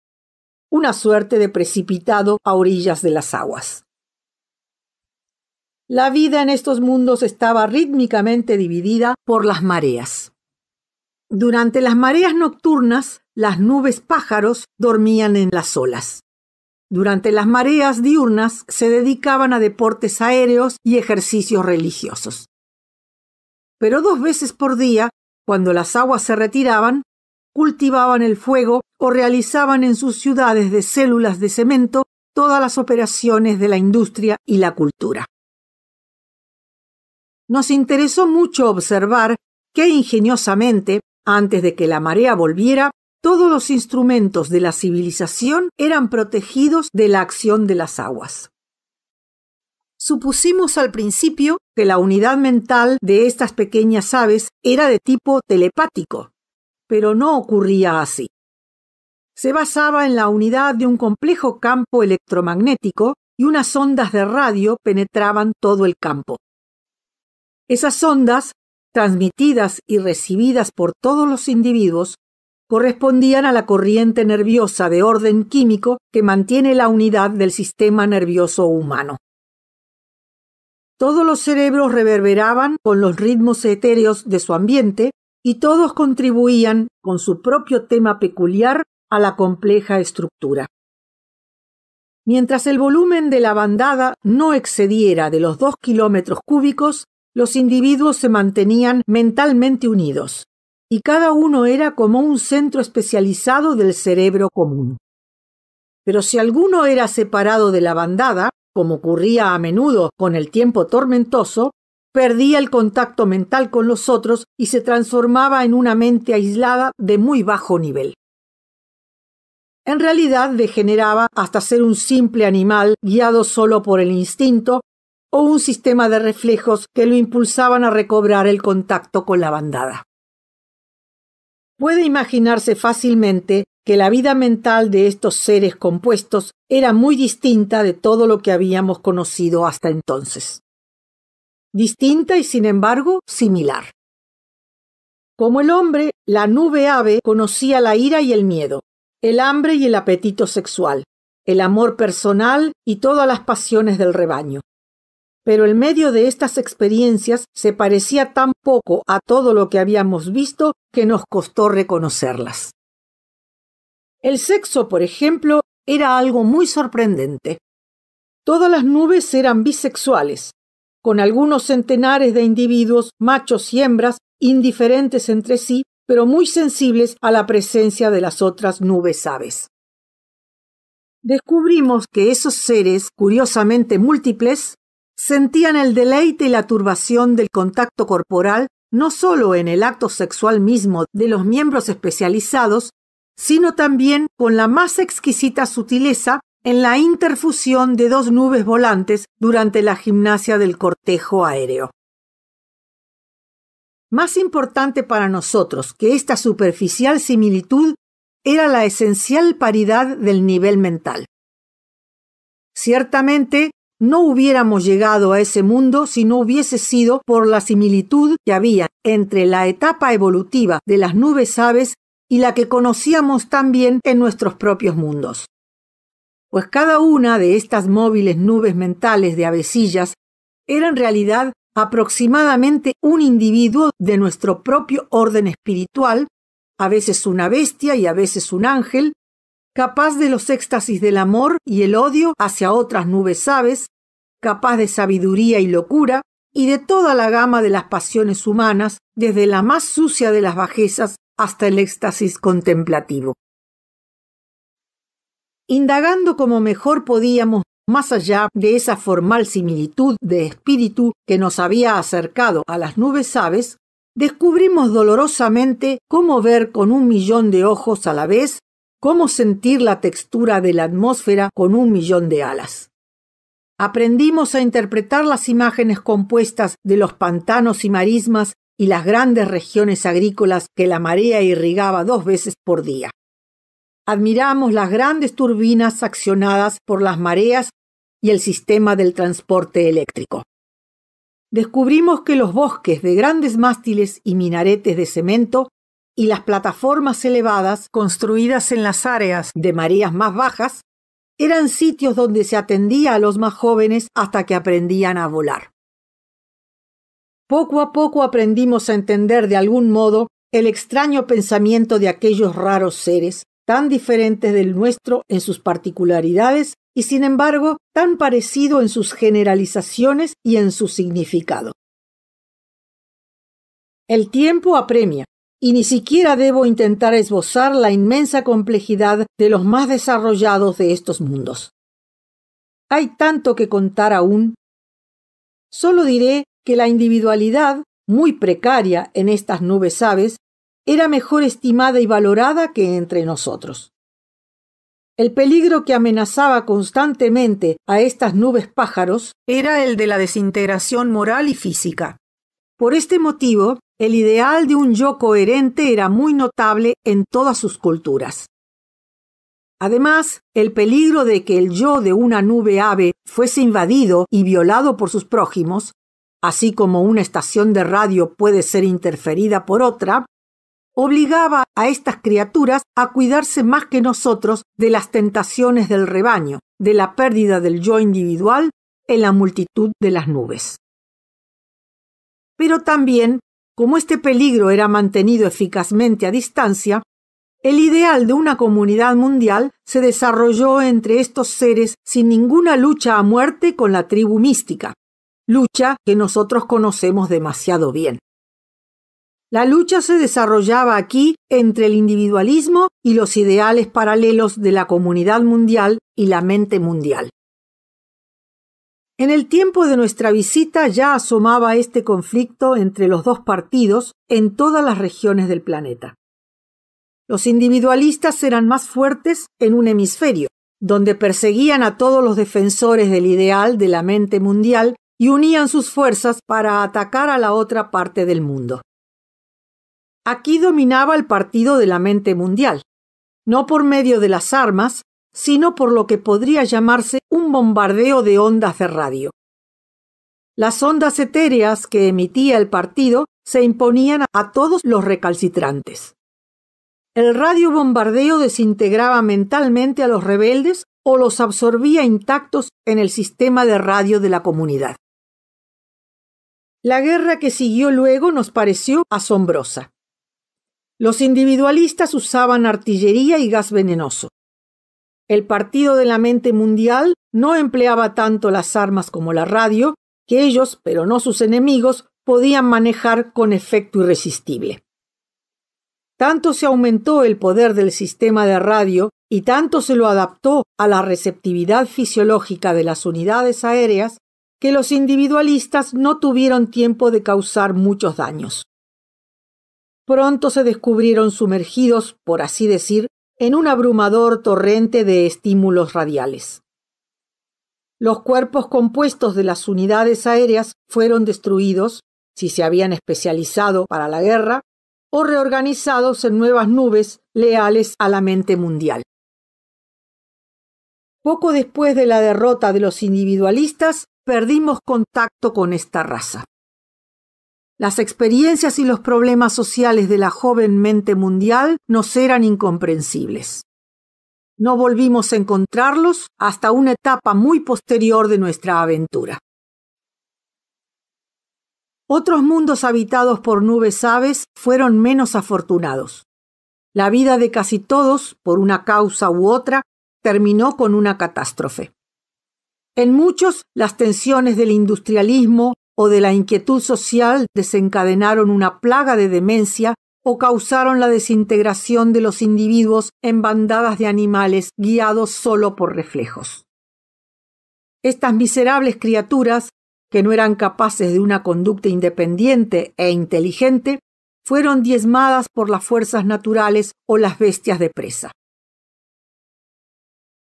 una suerte de precipitado a orillas de las aguas. La vida en estos mundos estaba rítmicamente dividida por las mareas. Durante las mareas nocturnas, las nubes pájaros dormían en las olas. Durante las mareas diurnas se dedicaban a deportes aéreos y ejercicios religiosos. Pero 2 veces por día, cuando las aguas se retiraban, cultivaban el fuego o realizaban en sus ciudades de células de cemento todas las operaciones de la industria y la cultura. Nos interesó mucho observar que ingeniosamente, antes de que la marea volviera, todos los instrumentos de la civilización eran protegidos de la acción de las aguas. Supusimos al principio que la unidad mental de estas pequeñas aves era de tipo telepático, pero no ocurría así. Se basaba en la unidad de un complejo campo electromagnético y unas ondas de radio penetraban todo el campo. Esas ondas, transmitidas y recibidas por todos los individuos, correspondían a la corriente nerviosa de orden químico que mantiene la unidad del sistema nervioso humano. Todos los cerebros reverberaban con los ritmos etéreos de su ambiente y todos contribuían con su propio tema peculiar a la compleja estructura. Mientras el volumen de la bandada no excediera de los 2 kilómetros cúbicos, los individuos se mantenían mentalmente unidos, y cada uno era como un centro especializado del cerebro común. Pero si alguno era separado de la bandada, como ocurría a menudo con el tiempo tormentoso, perdía el contacto mental con los otros y se transformaba en una mente aislada de muy bajo nivel. En realidad degeneraba hasta ser un simple animal guiado solo por el instinto o un sistema de reflejos que lo impulsaban a recobrar el contacto con la bandada. Puede imaginarse fácilmente que la vida mental de estos seres compuestos era muy distinta de todo lo que habíamos conocido hasta entonces. Distinta y, sin embargo, similar. Como el hombre, la nube ave conocía la ira y el miedo, el hambre y el apetito sexual, el amor personal y todas las pasiones del rebaño. Pero en medio de estas experiencias se parecía tan poco a todo lo que habíamos visto que nos costó reconocerlas. El sexo, por ejemplo, era algo muy sorprendente. Todas las nubes eran bisexuales, con algunos centenares de individuos, machos y hembras, indiferentes entre sí, pero muy sensibles a la presencia de las otras nubes aves. Descubrimos que esos seres, curiosamente múltiples, sentían el deleite y la turbación del contacto corporal no solo en el acto sexual mismo de los miembros especializados, sino también con la más exquisita sutileza en la interfusión de dos nubes volantes durante la gimnasia del cortejo aéreo. Más importante para nosotros que esta superficial similitud era la esencial paridad del nivel mental. Ciertamente, no hubiéramos llegado a ese mundo si no hubiese sido por la similitud que había entre la etapa evolutiva de las nubes aves y la que conocíamos tan bien en nuestros propios mundos. Pues cada una de estas móviles nubes mentales de avecillas era en realidad aproximadamente un individuo de nuestro propio orden espiritual, a veces una bestia y a veces un ángel, capaz de los éxtasis del amor y el odio hacia otras nubes aves, capaz de sabiduría y locura, y de toda la gama de las pasiones humanas, desde la más sucia de las bajezas hasta el éxtasis contemplativo. Indagando como mejor podíamos más allá de esa formal similitud de espíritu que nos había acercado a las nubes aves, descubrimos dolorosamente cómo ver con 1.000.000 de ojos a la vez, cómo sentir la textura de la atmósfera con 1.000.000 de alas. Aprendimos a interpretar las imágenes compuestas de los pantanos y marismas y las grandes regiones agrícolas que la marea irrigaba 2 veces por día. Admiramos las grandes turbinas accionadas por las mareas y el sistema del transporte eléctrico. Descubrimos que los bosques de grandes mástiles y minaretes de cemento y las plataformas elevadas construidas en las áreas de mareas más bajas eran sitios donde se atendía a los más jóvenes hasta que aprendían a volar. Poco a poco aprendimos a entender de algún modo el extraño pensamiento de aquellos raros seres, tan diferentes del nuestro en sus particularidades y sin embargo tan parecido en sus generalizaciones y en su significado. El tiempo apremia, y ni siquiera debo intentar esbozar la inmensa complejidad de los más desarrollados de estos mundos. Hay tanto que contar aún. Solo diré que la individualidad, muy precaria en estas nubes aves, era mejor estimada y valorada que entre nosotros. El peligro que amenazaba constantemente a estas nubes pájaros era el de la desintegración moral y física. Por este motivo, el ideal de un yo coherente era muy notable en todas sus culturas. Además, el peligro de que el yo de una nube ave fuese invadido y violado por sus prójimos, así como una estación de radio puede ser interferida por otra, obligaba a estas criaturas a cuidarse más que nosotros de las tentaciones del rebaño, de la pérdida del yo individual en la multitud de las nubes. Pero también, como este peligro era mantenido eficazmente a distancia, el ideal de una comunidad mundial se desarrolló entre estos seres sin ninguna lucha a muerte con la tribu mística, lucha que nosotros conocemos demasiado bien. La lucha se desarrollaba aquí entre el individualismo y los ideales paralelos de la comunidad mundial y la mente mundial. En el tiempo de nuestra visita ya asomaba este conflicto entre los dos partidos en todas las regiones del planeta. Los individualistas eran más fuertes en un hemisferio, donde perseguían a todos los defensores del ideal de la mente mundial y unían sus fuerzas para atacar a la otra parte del mundo. Aquí dominaba el partido de la mente mundial, no por medio de las armas, sino por lo que podría llamarse un bombardeo de ondas de radio. Las ondas etéreas que emitía el partido se imponían a todos los recalcitrantes. El radiobombardeo desintegraba mentalmente a los rebeldes o los absorbía intactos en el sistema de radio de la comunidad. La guerra que siguió luego nos pareció asombrosa. Los individualistas usaban artillería y gas venenoso. El partido de la mente mundial no empleaba tanto las armas como la radio, que ellos, pero no sus enemigos, podían manejar con efecto irresistible. Tanto se aumentó el poder del sistema de radio y tanto se lo adaptó a la receptividad fisiológica de las unidades aéreas que los individualistas no tuvieron tiempo de causar muchos daños. Pronto se descubrieron sumergidos, por así decir, en un abrumador torrente de estímulos radiales. Los cuerpos compuestos de las unidades aéreas fueron destruidos, si se habían especializado para la guerra, o reorganizados en nuevas nubes leales a la mente mundial. Poco después de la derrota de los individualistas, perdimos contacto con esta raza. Las experiencias y los problemas sociales de la joven mente mundial nos eran incomprensibles. No volvimos a encontrarlos hasta una etapa muy posterior de nuestra aventura. Otros mundos habitados por nubes aves fueron menos afortunados. La vida de casi todos, por una causa u otra, terminó con una catástrofe. En muchos, las tensiones del industrialismo o de la inquietud social desencadenaron una plaga de demencia o causaron la desintegración de los individuos en bandadas de animales guiados solo por reflejos. Estas miserables criaturas, que no eran capaces de una conducta independiente e inteligente, fueron diezmadas por las fuerzas naturales o las bestias de presa.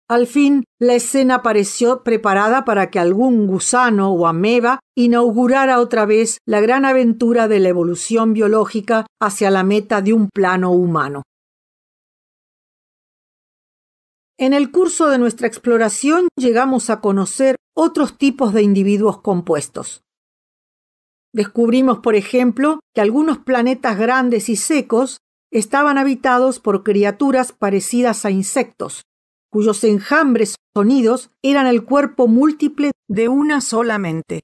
Al fin, la escena pareció preparada para que algún gusano o ameba inaugurara otra vez la gran aventura de la evolución biológica hacia la meta de un plano humano. En el curso de nuestra exploración llegamos a conocer otros tipos de individuos compuestos. Descubrimos, por ejemplo, que algunos planetas grandes y secos estaban habitados por criaturas parecidas a insectos, cuyos enjambres sonidos eran el cuerpo múltiple de una sola mente.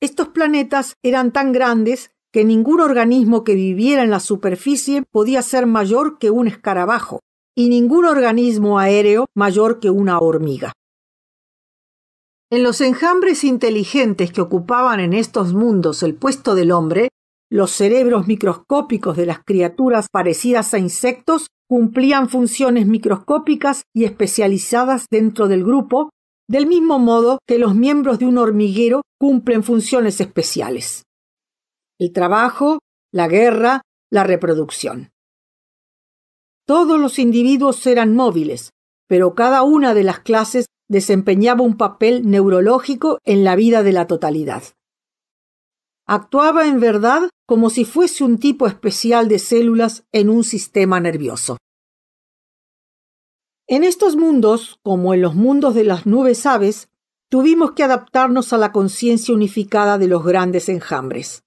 Estos planetas eran tan grandes que ningún organismo que viviera en la superficie podía ser mayor que un escarabajo, y ningún organismo aéreo mayor que una hormiga. En los enjambres inteligentes que ocupaban en estos mundos el puesto del hombre, los cerebros microscópicos de las criaturas parecidas a insectos cumplían funciones microscópicas y especializadas dentro del grupo, del mismo modo que los miembros de un hormiguero cumplen funciones especiales: el trabajo, la guerra, la reproducción. Todos los individuos eran móviles, pero cada una de las clases desempeñaba un papel neurológico en la vida de la totalidad. Actuaba en verdad como si fuese un tipo especial de células en un sistema nervioso. En estos mundos, como en los mundos de las nubes aves, tuvimos que adaptarnos a la conciencia unificada de los grandes enjambres.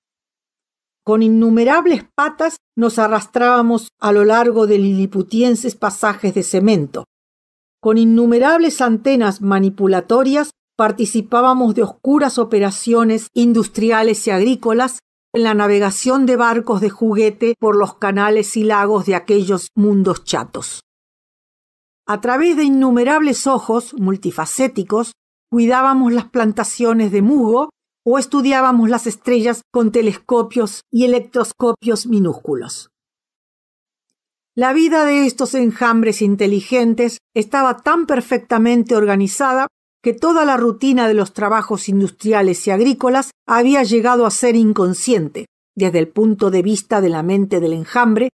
Con innumerables patas nos arrastrábamos a lo largo de liliputienses pasajes de cemento. Con innumerables antenas manipulatorias participábamos de oscuras operaciones industriales y agrícolas en la navegación de barcos de juguete por los canales y lagos de aquellos mundos chatos. A través de innumerables ojos multifacéticos cuidábamos las plantaciones de musgo o estudiábamos las estrellas con telescopios y electroscopios minúsculos. La vida de estos enjambres inteligentes estaba tan perfectamente organizada que toda la rutina de los trabajos industriales y agrícolas había llegado a ser inconsciente, desde el punto de vista de la mente del enjambre,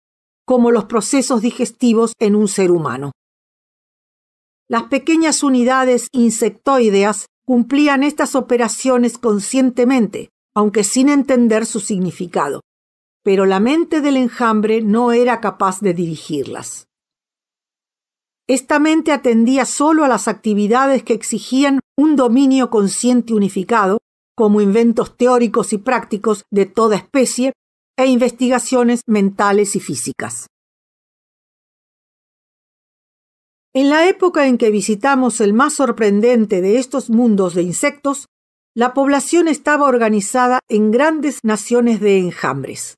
como los procesos digestivos en un ser humano. Las pequeñas unidades insectoideas cumplían estas operaciones conscientemente, aunque sin entender su significado, pero la mente del enjambre no era capaz de dirigirlas. Esta mente atendía solo a las actividades que exigían un dominio consciente unificado, como inventos teóricos y prácticos de toda especie e investigaciones mentales y físicas. En la época en que visitamos el más sorprendente de estos mundos de insectos, la población estaba organizada en grandes naciones de enjambres.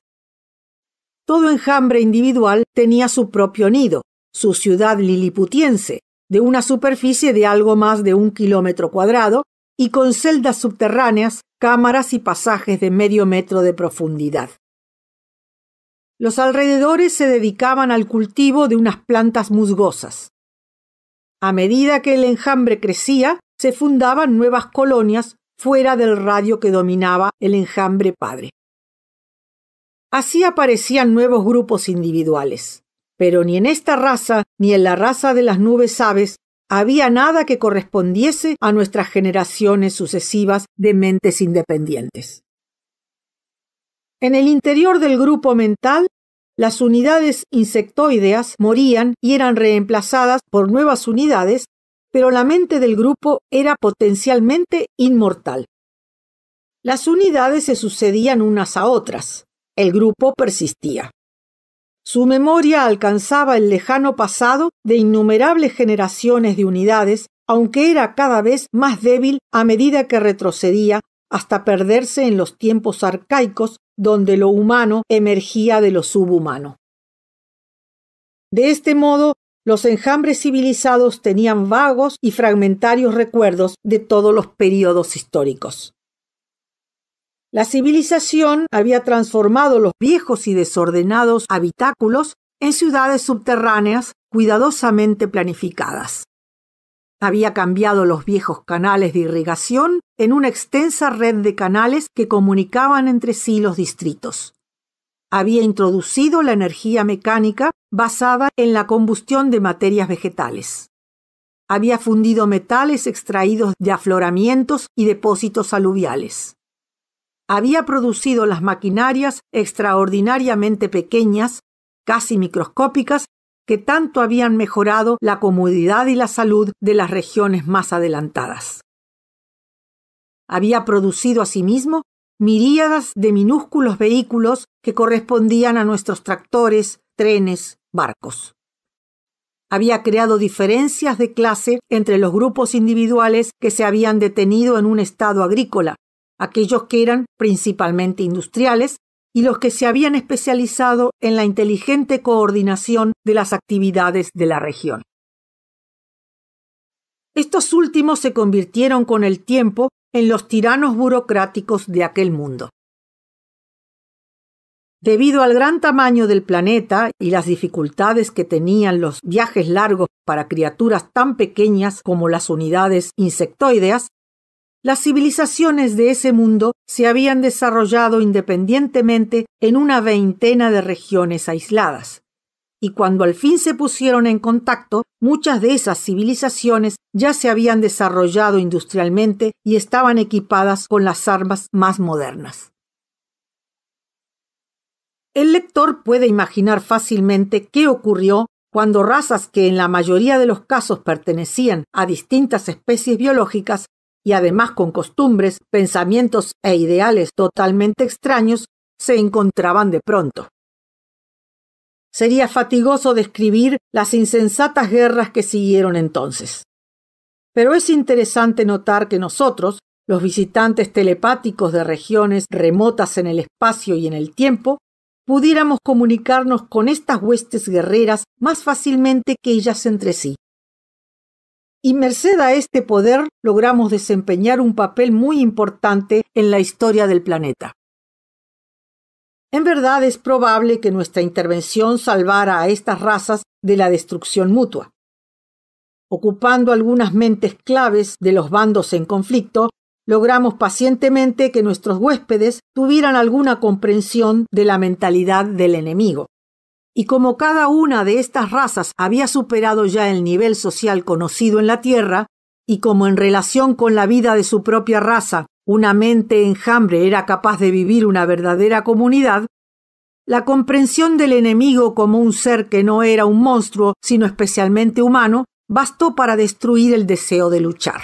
Todo enjambre individual tenía su propio nido, su ciudad liliputiense, de una superficie de algo más de 1 kilómetro cuadrado y con celdas subterráneas, cámaras y pasajes de medio metro de profundidad. Los alrededores se dedicaban al cultivo de unas plantas musgosas. A medida que el enjambre crecía, se fundaban nuevas colonias fuera del radio que dominaba el enjambre padre. Así aparecían nuevos grupos individuales, pero ni en esta raza ni en la raza de las nubes aves había nada que correspondiese a nuestras generaciones sucesivas de mentes independientes. En el interior del grupo mental, las unidades insectoideas morían y eran reemplazadas por nuevas unidades, pero la mente del grupo era potencialmente inmortal. Las unidades se sucedían unas a otras. El grupo persistía. Su memoria alcanzaba el lejano pasado de innumerables generaciones de unidades, aunque era cada vez más débil a medida que retrocedía hasta perderse en los tiempos arcaicos donde lo humano emergía de lo subhumano. De este modo, los enjambres civilizados tenían vagos y fragmentarios recuerdos de todos los períodos históricos. La civilización había transformado los viejos y desordenados habitáculos en ciudades subterráneas cuidadosamente planificadas. Había cambiado los viejos canales de irrigación en una extensa red de canales que comunicaban entre sí los distritos. Había introducido la energía mecánica basada en la combustión de materias vegetales. Había fundido metales extraídos de afloramientos y depósitos aluviales. Había producido las maquinarias extraordinariamente pequeñas, casi microscópicas, que tanto habían mejorado la comodidad y la salud de las regiones más adelantadas. Había producido asimismo miríadas de minúsculos vehículos que correspondían a nuestros tractores, trenes, barcos. Había creado diferencias de clase entre los grupos individuales que se habían detenido en un estado agrícola, aquellos que eran principalmente industriales y los que se habían especializado en la inteligente coordinación de las actividades de la región. Estos últimos se convirtieron con el tiempo en los tiranos burocráticos de aquel mundo. Debido al gran tamaño del planeta y las dificultades que tenían los viajes largos para criaturas tan pequeñas como las unidades insectoideas, las civilizaciones de ese mundo se habían desarrollado independientemente en una veintena de regiones aisladas, y cuando al fin se pusieron en contacto, muchas de esas civilizaciones ya se habían desarrollado industrialmente y estaban equipadas con las armas más modernas. El lector puede imaginar fácilmente qué ocurrió cuando razas que en la mayoría de los casos pertenecían a distintas especies biológicas y además con costumbres, pensamientos e ideales totalmente extraños, se encontraban de pronto. Sería fatigoso describir las insensatas guerras que siguieron entonces. Pero es interesante notar que nosotros, los visitantes telepáticos de regiones remotas en el espacio y en el tiempo, pudiéramos comunicarnos con estas huestes guerreras más fácilmente que ellas entre sí. y merced a este poder logramos desempeñar un papel muy importante en la historia del planeta. En verdad es probable que nuestra intervención salvara a estas razas de la destrucción mutua. Ocupando algunas mentes claves de los bandos en conflicto, logramos pacientemente que nuestros huéspedes tuvieran alguna comprensión de la mentalidad del enemigo. Y como cada una de estas razas había superado ya el nivel social conocido en la Tierra, y como en relación con la vida de su propia raza, una mente enjambre era capaz de vivir una verdadera comunidad, la comprensión del enemigo como un ser que no era un monstruo, sino especialmente humano, bastó para destruir el deseo de luchar.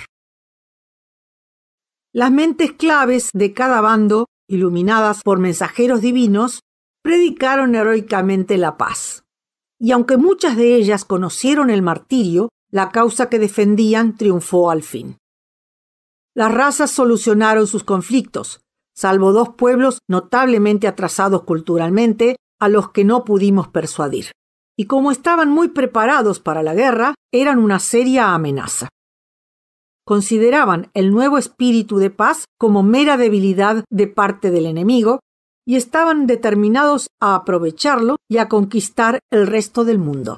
Las mentes claves de cada bando, iluminadas por mensajeros divinos, predicaron heroicamente la paz. Y aunque muchas de ellas conocieron el martirio, la causa que defendían triunfó al fin. Las razas solucionaron sus conflictos, salvo 2 pueblos notablemente atrasados culturalmente, a los que no pudimos persuadir. Y como estaban muy preparados para la guerra, eran una seria amenaza. Consideraban el nuevo espíritu de paz como mera debilidad de parte del enemigo y estaban determinados a aprovecharlo y a conquistar el resto del mundo.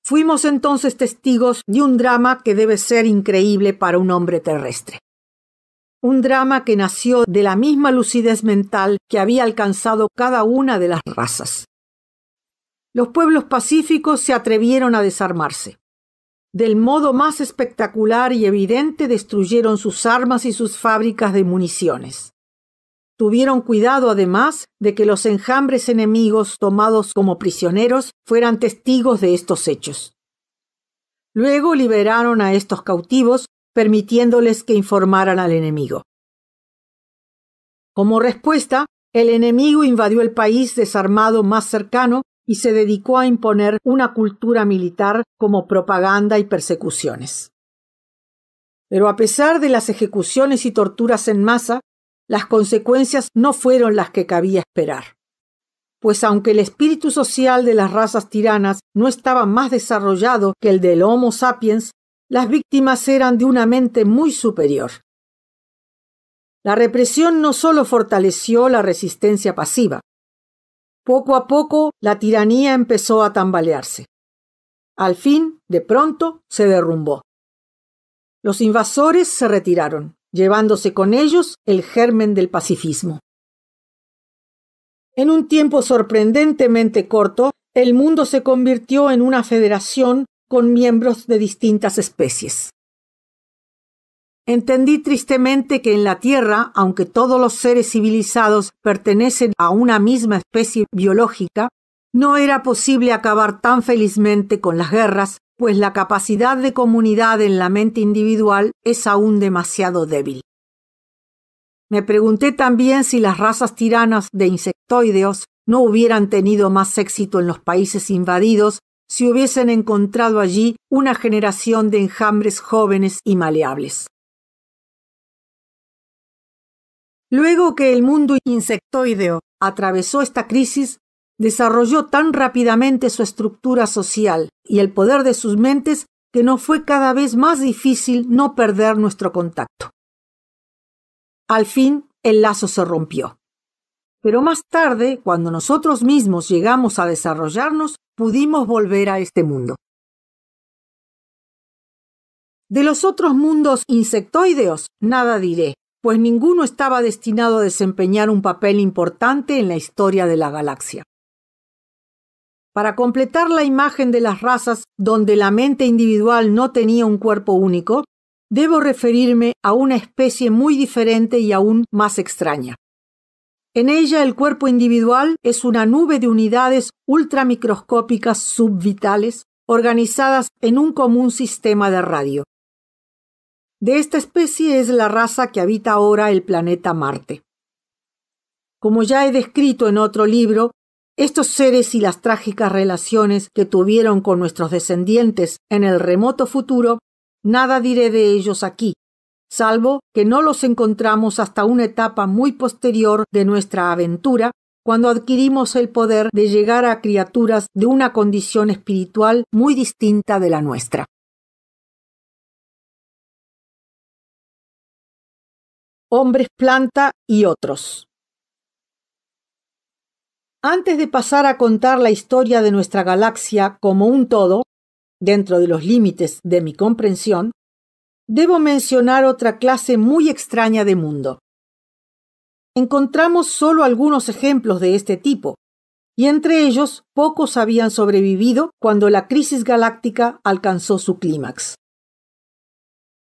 Fuimos entonces testigos de un drama que debe ser increíble para un hombre terrestre. Un drama que nació de la misma lucidez mental que había alcanzado cada una de las razas. Los pueblos pacíficos se atrevieron a desarmarse. Del modo más espectacular y evidente destruyeron sus armas y sus fábricas de municiones. Tuvieron cuidado, además, de que los enjambres enemigos tomados como prisioneros fueran testigos de estos hechos. Luego liberaron a estos cautivos, permitiéndoles que informaran al enemigo. Como respuesta, el enemigo invadió el país desarmado más cercano y se dedicó a imponer una cultura militar como propaganda y persecuciones. Pero a pesar de las ejecuciones y torturas en masa, las consecuencias no fueron las que cabía esperar. Pues aunque el espíritu social de las razas tiranas no estaba más desarrollado que el del Homo sapiens, las víctimas eran de una mente muy superior. La represión no solo fortaleció la resistencia pasiva. Poco a poco, la tiranía empezó a tambalearse. Al fin, de pronto, se derrumbó. Los invasores se retiraron, llevándose con ellos el germen del pacifismo. En un tiempo sorprendentemente corto, el mundo se convirtió en una federación con miembros de distintas especies. Entendí tristemente que en la Tierra, aunque todos los seres civilizados pertenecen a una misma especie biológica, no era posible acabar tan felizmente con las guerras, pues la capacidad de comunidad en la mente individual es aún demasiado débil. Me pregunté también si las razas tiranas de insectoideos no hubieran tenido más éxito en los países invadidos si hubiesen encontrado allí una generación de enjambres jóvenes y maleables. Luego que el mundo insectoideo atravesó esta crisis, desarrolló tan rápidamente su estructura social y el poder de sus mentes que nos fue cada vez más difícil no perder nuestro contacto. Al fin, el lazo se rompió. Pero más tarde, cuando nosotros mismos llegamos a desarrollarnos, pudimos volver a este mundo. De los otros mundos insectoideos, nada diré, pues ninguno estaba destinado a desempeñar un papel importante en la historia de la galaxia. Para completar la imagen de las razas donde la mente individual no tenía un cuerpo único, debo referirme a una especie muy diferente y aún más extraña. En ella el cuerpo individual es una nube de unidades ultramicroscópicas subvitales organizadas en un común sistema de radio. De esta especie es la raza que habita ahora el planeta Marte. Como ya he descrito en otro libro, estos seres y las trágicas relaciones que tuvieron con nuestros descendientes en el remoto futuro, nada diré de ellos aquí, salvo que no los encontramos hasta una etapa muy posterior de nuestra aventura, cuando adquirimos el poder de llegar a criaturas de una condición espiritual muy distinta de la nuestra. hombres planta y otros. Antes de pasar a contar la historia de nuestra galaxia como un todo, dentro de los límites de mi comprensión, debo mencionar otra clase muy extraña de mundo. Encontramos solo algunos ejemplos de este tipo, y entre ellos pocos habían sobrevivido cuando la crisis galáctica alcanzó su clímax.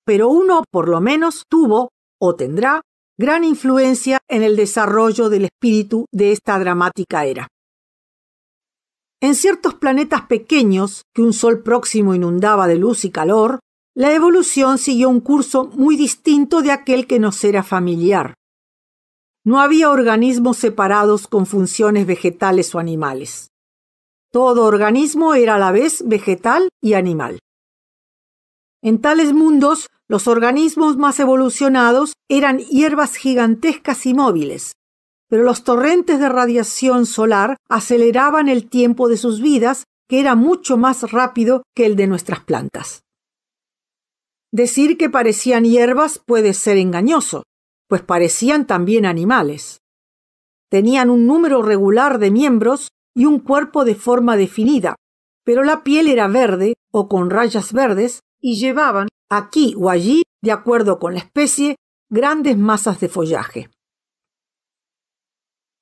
Pero uno, por lo menos, tuvo, o tendrá, gran influencia en el desarrollo del espíritu de esta dramática era. En ciertos planetas pequeños que un sol próximo inundaba de luz y calor, la evolución siguió un curso muy distinto de aquel que nos era familiar. No había organismos separados con funciones vegetales o animales. Todo organismo era a la vez vegetal y animal. En tales mundos, los organismos más evolucionados eran hierbas gigantescas y móviles, pero los torrentes de radiación solar aceleraban el tiempo de sus vidas, que era mucho más rápido que el de nuestras plantas. Decir que parecían hierbas puede ser engañoso, pues parecían también animales. Tenían un número regular de miembros y un cuerpo de forma definida, pero la piel era verde o con rayas verdes y llevaban, aquí o allí, de acuerdo con la especie, grandes masas de follaje.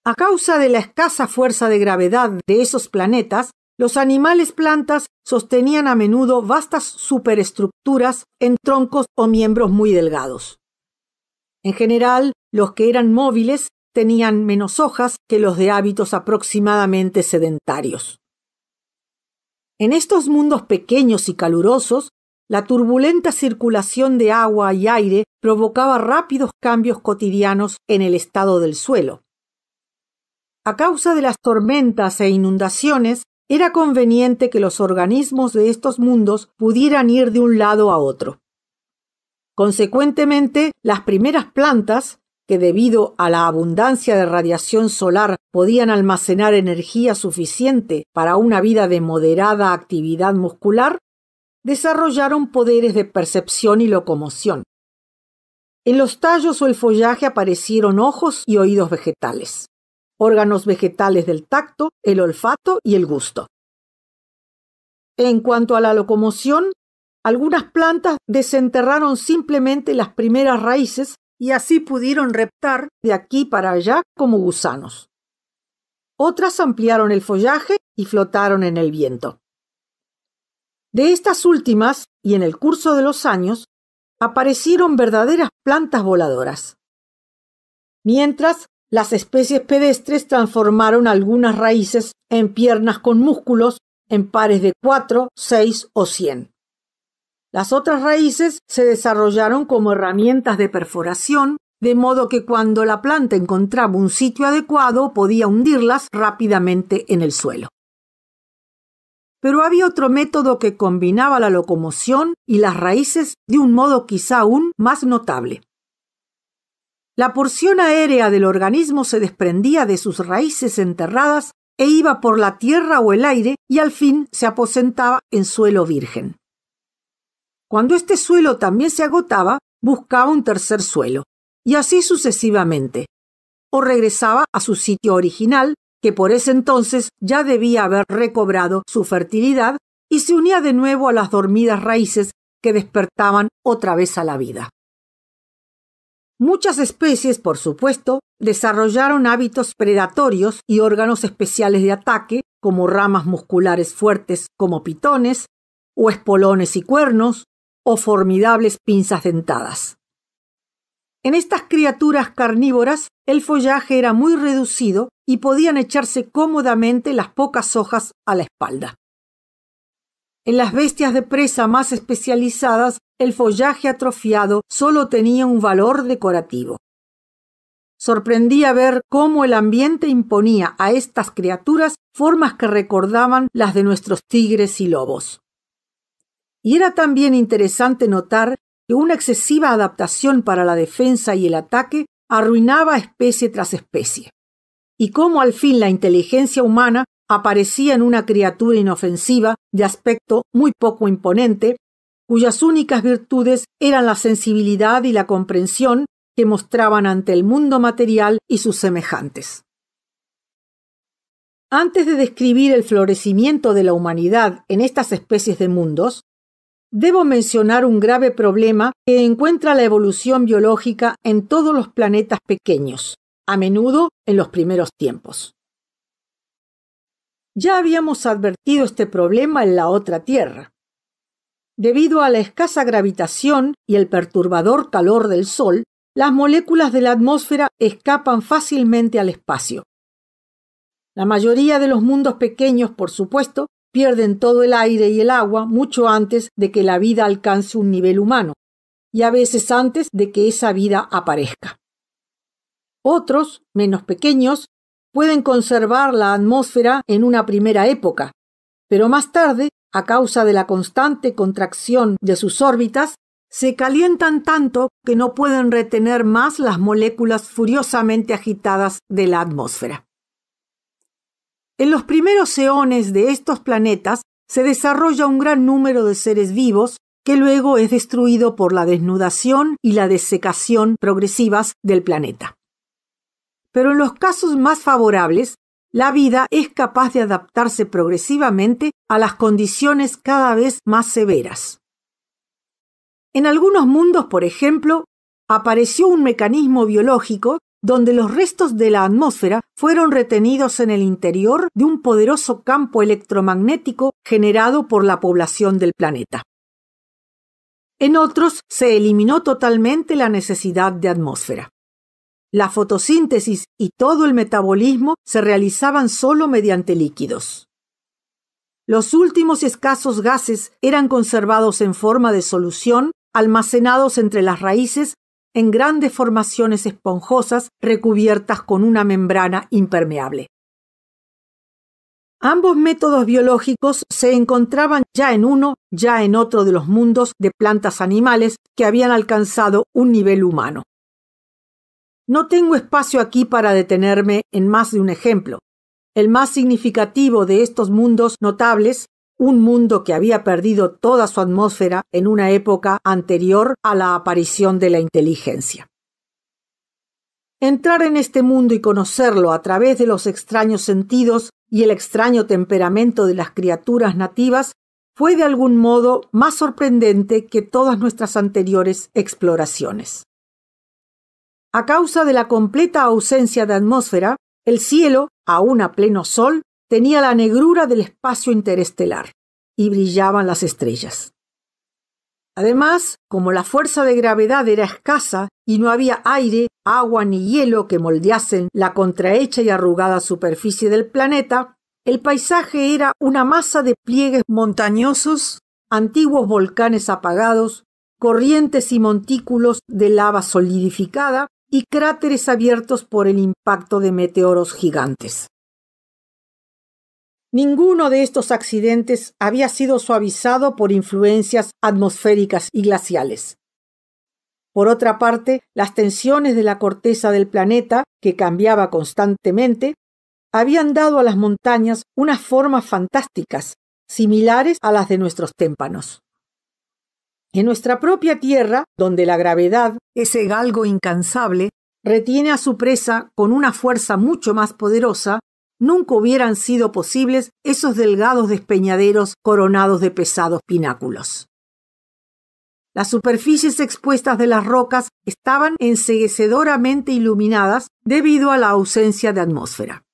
A causa de la escasa fuerza de gravedad de esos planetas, los animales plantas sostenían a menudo vastas superestructuras en troncos o miembros muy delgados. En general, los que eran móviles tenían menos hojas que los de hábitos aproximadamente sedentarios. En estos mundos pequeños y calurosos, la turbulenta circulación de agua y aire provocaba rápidos cambios cotidianos en el estado del suelo. A causa de las tormentas e inundaciones, era conveniente que los organismos de estos mundos pudieran ir de un lado a otro. Consecuentemente, las primeras plantas, que debido a la abundancia de radiación solar podían almacenar energía suficiente para una vida de moderada actividad muscular, desarrollaron poderes de percepción y locomoción. En los tallos o el follaje aparecieron ojos y oídos vegetales, órganos vegetales del tacto, el olfato y el gusto. En cuanto a la locomoción, algunas plantas desenterraron simplemente las primeras raíces y así pudieron reptar de aquí para allá como gusanos. Otras ampliaron el follaje y flotaron en el viento. De estas últimas, y en el curso de los años, aparecieron verdaderas plantas voladoras. Mientras, las especies pedestres transformaron algunas raíces en piernas con músculos en pares de 4, 6 o 100. Las otras raíces se desarrollaron como herramientas de perforación, de modo que cuando la planta encontraba un sitio adecuado podía hundirlas rápidamente en el suelo. Pero había otro método que combinaba la locomoción y las raíces de un modo quizá aún más notable. La porción aérea del organismo se desprendía de sus raíces enterradas e iba por la tierra o el aire y al fin se aposentaba en suelo virgen. Cuando este suelo también se agotaba, buscaba un tercer suelo, y así sucesivamente, o regresaba a su sitio original, que por ese entonces ya debía haber recobrado su fertilidad, y se unía de nuevo a las dormidas raíces que despertaban otra vez a la vida. Muchas especies, por supuesto, desarrollaron hábitos predatorios y órganos especiales de ataque, como ramas musculares fuertes como pitones, o espolones y cuernos, o formidables pinzas dentadas. En estas criaturas carnívoras, el follaje era muy reducido y podían echarse cómodamente las pocas hojas a la espalda. En las bestias de presa más especializadas, el follaje atrofiado solo tenía un valor decorativo. Sorprendía ver cómo el ambiente imponía a estas criaturas formas que recordaban las de nuestros tigres y lobos. Y era también interesante notar que una excesiva adaptación para la defensa y el ataque arruinaba especie tras especie, y cómo al fin la inteligencia humana aparecía en una criatura inofensiva de aspecto muy poco imponente, cuyas únicas virtudes eran la sensibilidad y la comprensión, que mostraban ante el mundo material y sus semejantes. Antes de describir el florecimiento de la humanidad en estas especies de mundos, debo mencionar un grave problema que encuentra la evolución biológica en todos los planetas pequeños, a menudo en los primeros tiempos. Ya habíamos advertido este problema en la otra Tierra. Debido a la escasa gravitación y el perturbador calor del Sol, las moléculas de la atmósfera escapan fácilmente al espacio. La mayoría de los mundos pequeños, por supuesto, pierden todo el aire y el agua mucho antes de que la vida alcance un nivel humano, y a veces antes de que esa vida aparezca. Otros, menos pequeños, pueden conservar la atmósfera en una primera época, pero más tarde, a causa de la constante contracción de sus órbitas, se calientan tanto que no pueden retener más las moléculas furiosamente agitadas de la atmósfera. En los primeros eones de estos planetas se desarrolla un gran número de seres vivos que luego es destruido por la desnudación y la desecación progresivas del planeta. Pero en los casos más favorables, la vida es capaz de adaptarse progresivamente a las condiciones cada vez más severas. En algunos mundos, por ejemplo, apareció un mecanismo biológico donde los restos de la atmósfera fueron retenidos en el interior de un poderoso campo electromagnético generado por la población del planeta. En otros se eliminó totalmente la necesidad de atmósfera. La fotosíntesis y todo el metabolismo se realizaban solo mediante líquidos. Los últimos escasos gases eran conservados en forma de solución, almacenados entre las raíces en grandes formaciones esponjosas recubiertas con una membrana impermeable. Ambos métodos biológicos se encontraban ya en uno, ya en otro de los mundos de plantas animales que habían alcanzado un nivel humano. No tengo espacio aquí para detenerme en más de un ejemplo. El más significativo de estos mundos notables, un mundo que había perdido toda su atmósfera en una época anterior a la aparición de la inteligencia. Entrar en este mundo y conocerlo a través de los extraños sentidos y el extraño temperamento de las criaturas nativas fue de algún modo más sorprendente que todas nuestras anteriores exploraciones. A causa de la completa ausencia de atmósfera, el cielo, aún a pleno sol, tenía la negrura del espacio interestelar y brillaban las estrellas. Además, como la fuerza de gravedad era escasa y no había aire, agua ni hielo que moldeasen la contrahecha y arrugada superficie del planeta, el paisaje era una masa de pliegues montañosos, antiguos volcanes apagados, corrientes y montículos de lava solidificada y cráteres abiertos por el impacto de meteoros gigantes. Ninguno de estos accidentes había sido suavizado por influencias atmosféricas y glaciales. Por otra parte, las tensiones de la corteza del planeta, que cambiaba constantemente, habían dado a las montañas unas formas fantásticas, similares a las de nuestros témpanos. En nuestra propia Tierra, donde la gravedad, ese galgo incansable, retiene a su presa con una fuerza mucho más poderosa, nunca hubieran sido posibles esos delgados despeñaderos coronados de pesados pináculos. Las superficies expuestas de las rocas estaban enceguecedoramente iluminadas debido a la ausencia de atmósfera.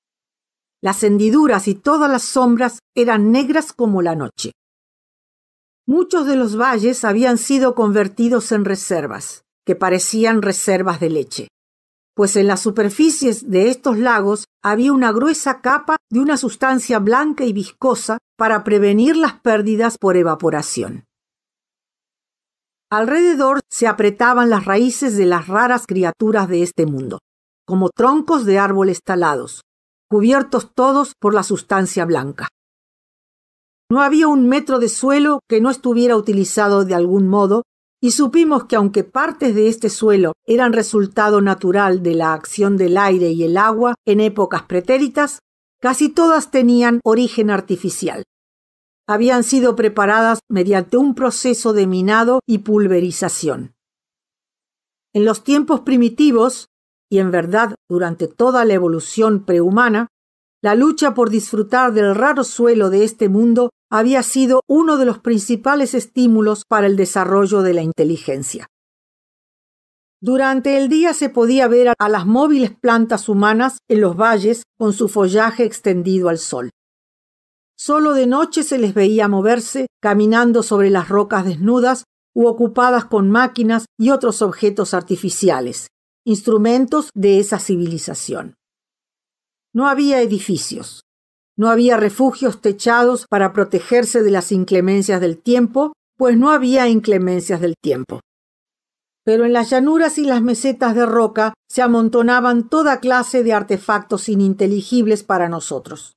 Las hendiduras y todas las sombras eran negras como la noche. Muchos de los valles habían sido convertidos en reservas, que parecían reservas de leche, pues en las superficies de estos lagos había una gruesa capa de una sustancia blanca y viscosa para prevenir las pérdidas por evaporación. Alrededor se apretaban las raíces de las raras criaturas de este mundo, como troncos de árboles talados, cubiertos todos por la sustancia blanca. No había un metro de suelo que no estuviera utilizado de algún modo, y supimos que aunque partes de este suelo eran resultado natural de la acción del aire y el agua en épocas pretéritas, casi todas tenían origen artificial. Habían sido preparadas mediante un proceso de minado y pulverización. En los tiempos primitivos, y en verdad durante toda la evolución prehumana, la lucha por disfrutar del raro suelo de este mundo había sido uno de los principales estímulos para el desarrollo de la inteligencia. Durante el día se podía ver a las móviles plantas humanas en los valles con su follaje extendido al sol. Solo de noche se les veía moverse, caminando sobre las rocas desnudas u ocupadas con máquinas y otros objetos artificiales, instrumentos de esa civilización. No había edificios, no había refugios techados para protegerse de las inclemencias del tiempo, pues no había inclemencias del tiempo. Pero en las llanuras y las mesetas de roca se amontonaban toda clase de artefactos ininteligibles para nosotros.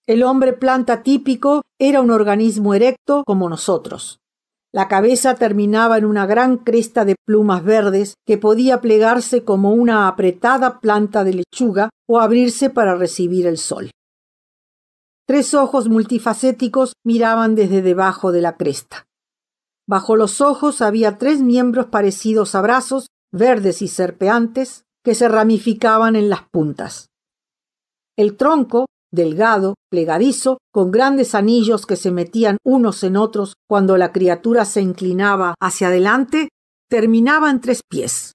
El hombre planta típico era un organismo erecto como nosotros. La cabeza terminaba en una gran cresta de plumas verdes que podía plegarse como una apretada planta de lechuga o abrirse para recibir el sol. 3 ojos multifacéticos miraban desde debajo de la cresta. Bajo los ojos había 3 miembros parecidos a brazos, verdes y serpeantes, que se ramificaban en las puntas. El tronco, delgado, plegadizo, con grandes anillos que se metían unos en otros cuando la criatura se inclinaba hacia adelante, terminaba en 3 pies.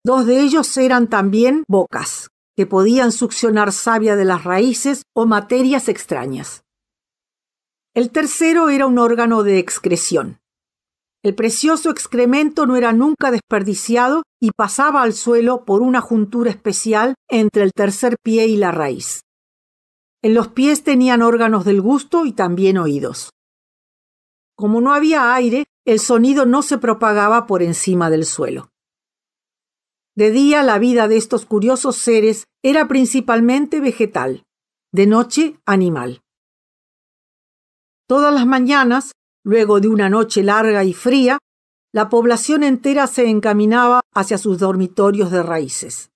2 de ellos eran también bocas, que podían succionar savia de las raíces o materias extrañas. El tercero era un órgano de excreción. El precioso excremento no era nunca desperdiciado y pasaba al suelo por una juntura especial entre el tercer pie y la raíz. En los pies tenían órganos del gusto y también oídos. Como no había aire, el sonido no se propagaba por encima del suelo. De día la vida de estos curiosos seres era principalmente vegetal, de noche animal. Todas las mañanas, luego de una noche larga y fría, la población entera se encaminaba hacia sus dormitorios de raíces.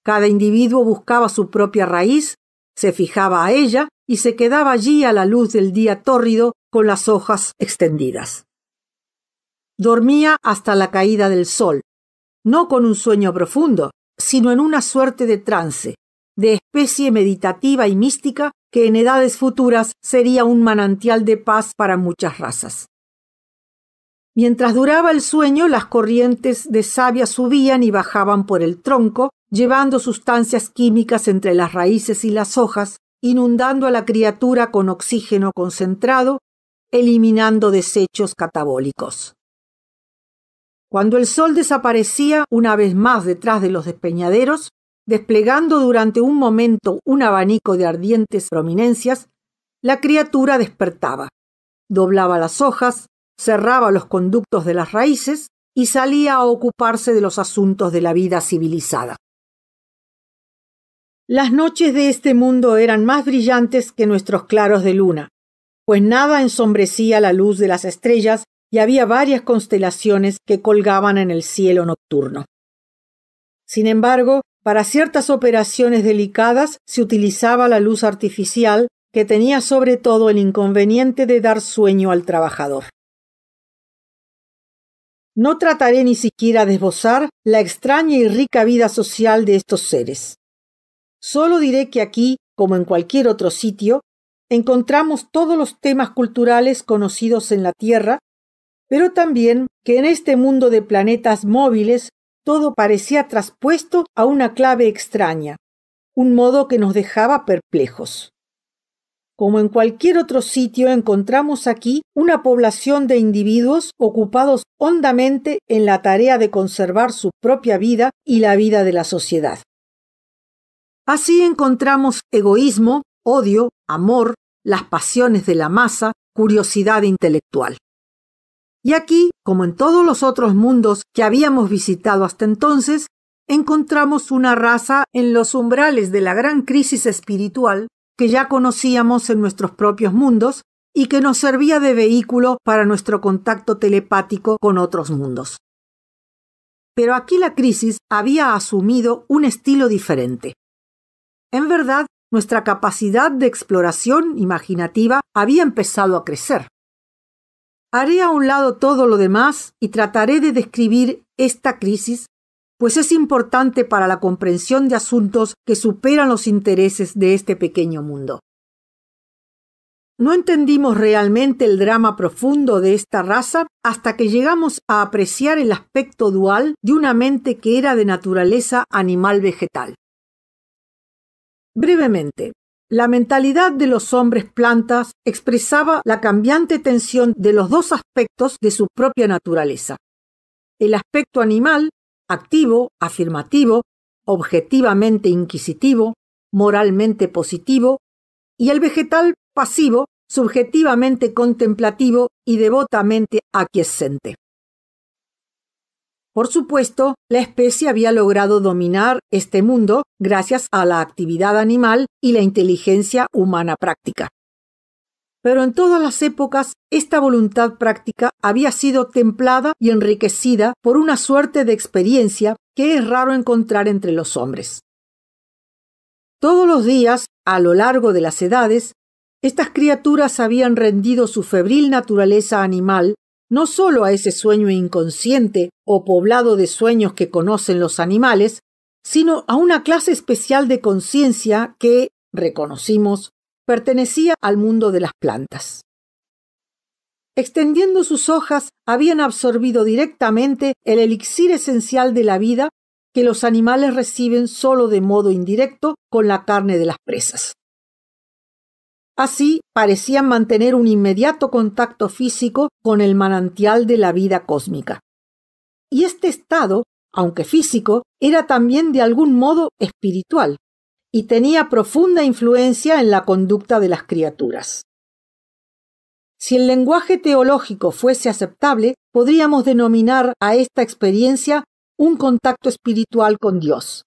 Cada individuo buscaba su propia raíz, se fijaba a ella y se quedaba allí a la luz del día tórrido con las hojas extendidas. Dormía hasta la caída del sol, no con un sueño profundo, sino en una suerte de trance, de especie meditativa y mística que en edades futuras sería un manantial de paz para muchas razas. Mientras duraba el sueño, las corrientes de savia subían y bajaban por el tronco, llevando sustancias químicas entre las raíces y las hojas, inundando a la criatura con oxígeno concentrado, eliminando desechos catabólicos. Cuando el sol desaparecía una vez más detrás de los despeñaderos, desplegando durante un momento un abanico de ardientes prominencias, la criatura despertaba, doblaba las hojas, cerraba los conductos de las raíces y salía a ocuparse de los asuntos de la vida civilizada. Las noches de este mundo eran más brillantes que nuestros claros de luna, pues nada ensombrecía la luz de las estrellas y había varias constelaciones que colgaban en el cielo nocturno. Sin embargo, para ciertas operaciones delicadas se utilizaba la luz artificial, que tenía sobre todo el inconveniente de dar sueño al trabajador. No trataré ni siquiera de esbozar la extraña y rica vida social de estos seres. Solo diré que aquí, como en cualquier otro sitio, encontramos todos los temas culturales conocidos en la Tierra, pero también que en este mundo de planetas móviles todo parecía traspuesto a una clave extraña, un modo que nos dejaba perplejos. Como en cualquier otro sitio, encontramos aquí una población de individuos ocupados hondamente en la tarea de conservar su propia vida y la vida de la sociedad. Así encontramos egoísmo, odio, amor, las pasiones de la masa, curiosidad intelectual. Y aquí, como en todos los otros mundos que habíamos visitado hasta entonces, encontramos una raza en los umbrales de la gran crisis espiritual que ya conocíamos en nuestros propios mundos y que nos servía de vehículo para nuestro contacto telepático con otros mundos. Pero aquí la crisis había asumido un estilo diferente. En verdad, nuestra capacidad de exploración imaginativa había empezado a crecer. Haré a un lado todo lo demás y trataré de describir esta crisis, pues es importante para la comprensión de asuntos que superan los intereses de este pequeño mundo. No entendimos realmente el drama profundo de esta raza hasta que llegamos a apreciar el aspecto dual de una mente que era de naturaleza animal-vegetal. Brevemente, la mentalidad de los hombres plantas expresaba la cambiante tensión de los dos aspectos de su propia naturaleza. El aspecto animal, activo, afirmativo, objetivamente inquisitivo, moralmente positivo, y el vegetal pasivo, subjetivamente contemplativo y devotamente aquiescente. Por supuesto, la especie había logrado dominar este mundo gracias a la actividad animal y la inteligencia humana práctica. Pero en todas las épocas, esta voluntad práctica había sido templada y enriquecida por una suerte de experiencia que es raro encontrar entre los hombres. Todos los días, a lo largo de las edades, estas criaturas habían rendido su febril naturaleza animal no solo a ese sueño inconsciente o poblado de sueños que conocen los animales, sino a una clase especial de conciencia que, reconocimos, pertenecía al mundo de las plantas. Extendiendo sus hojas, habían absorbido directamente el elixir esencial de la vida que los animales reciben solo de modo indirecto con la carne de las presas. Así, parecían mantener un inmediato contacto físico con el manantial de la vida cósmica. Y este estado, aunque físico, era también de algún modo espiritual y tenía profunda influencia en la conducta de las criaturas. Si el lenguaje teológico fuese aceptable, podríamos denominar a esta experiencia un contacto espiritual con Dios.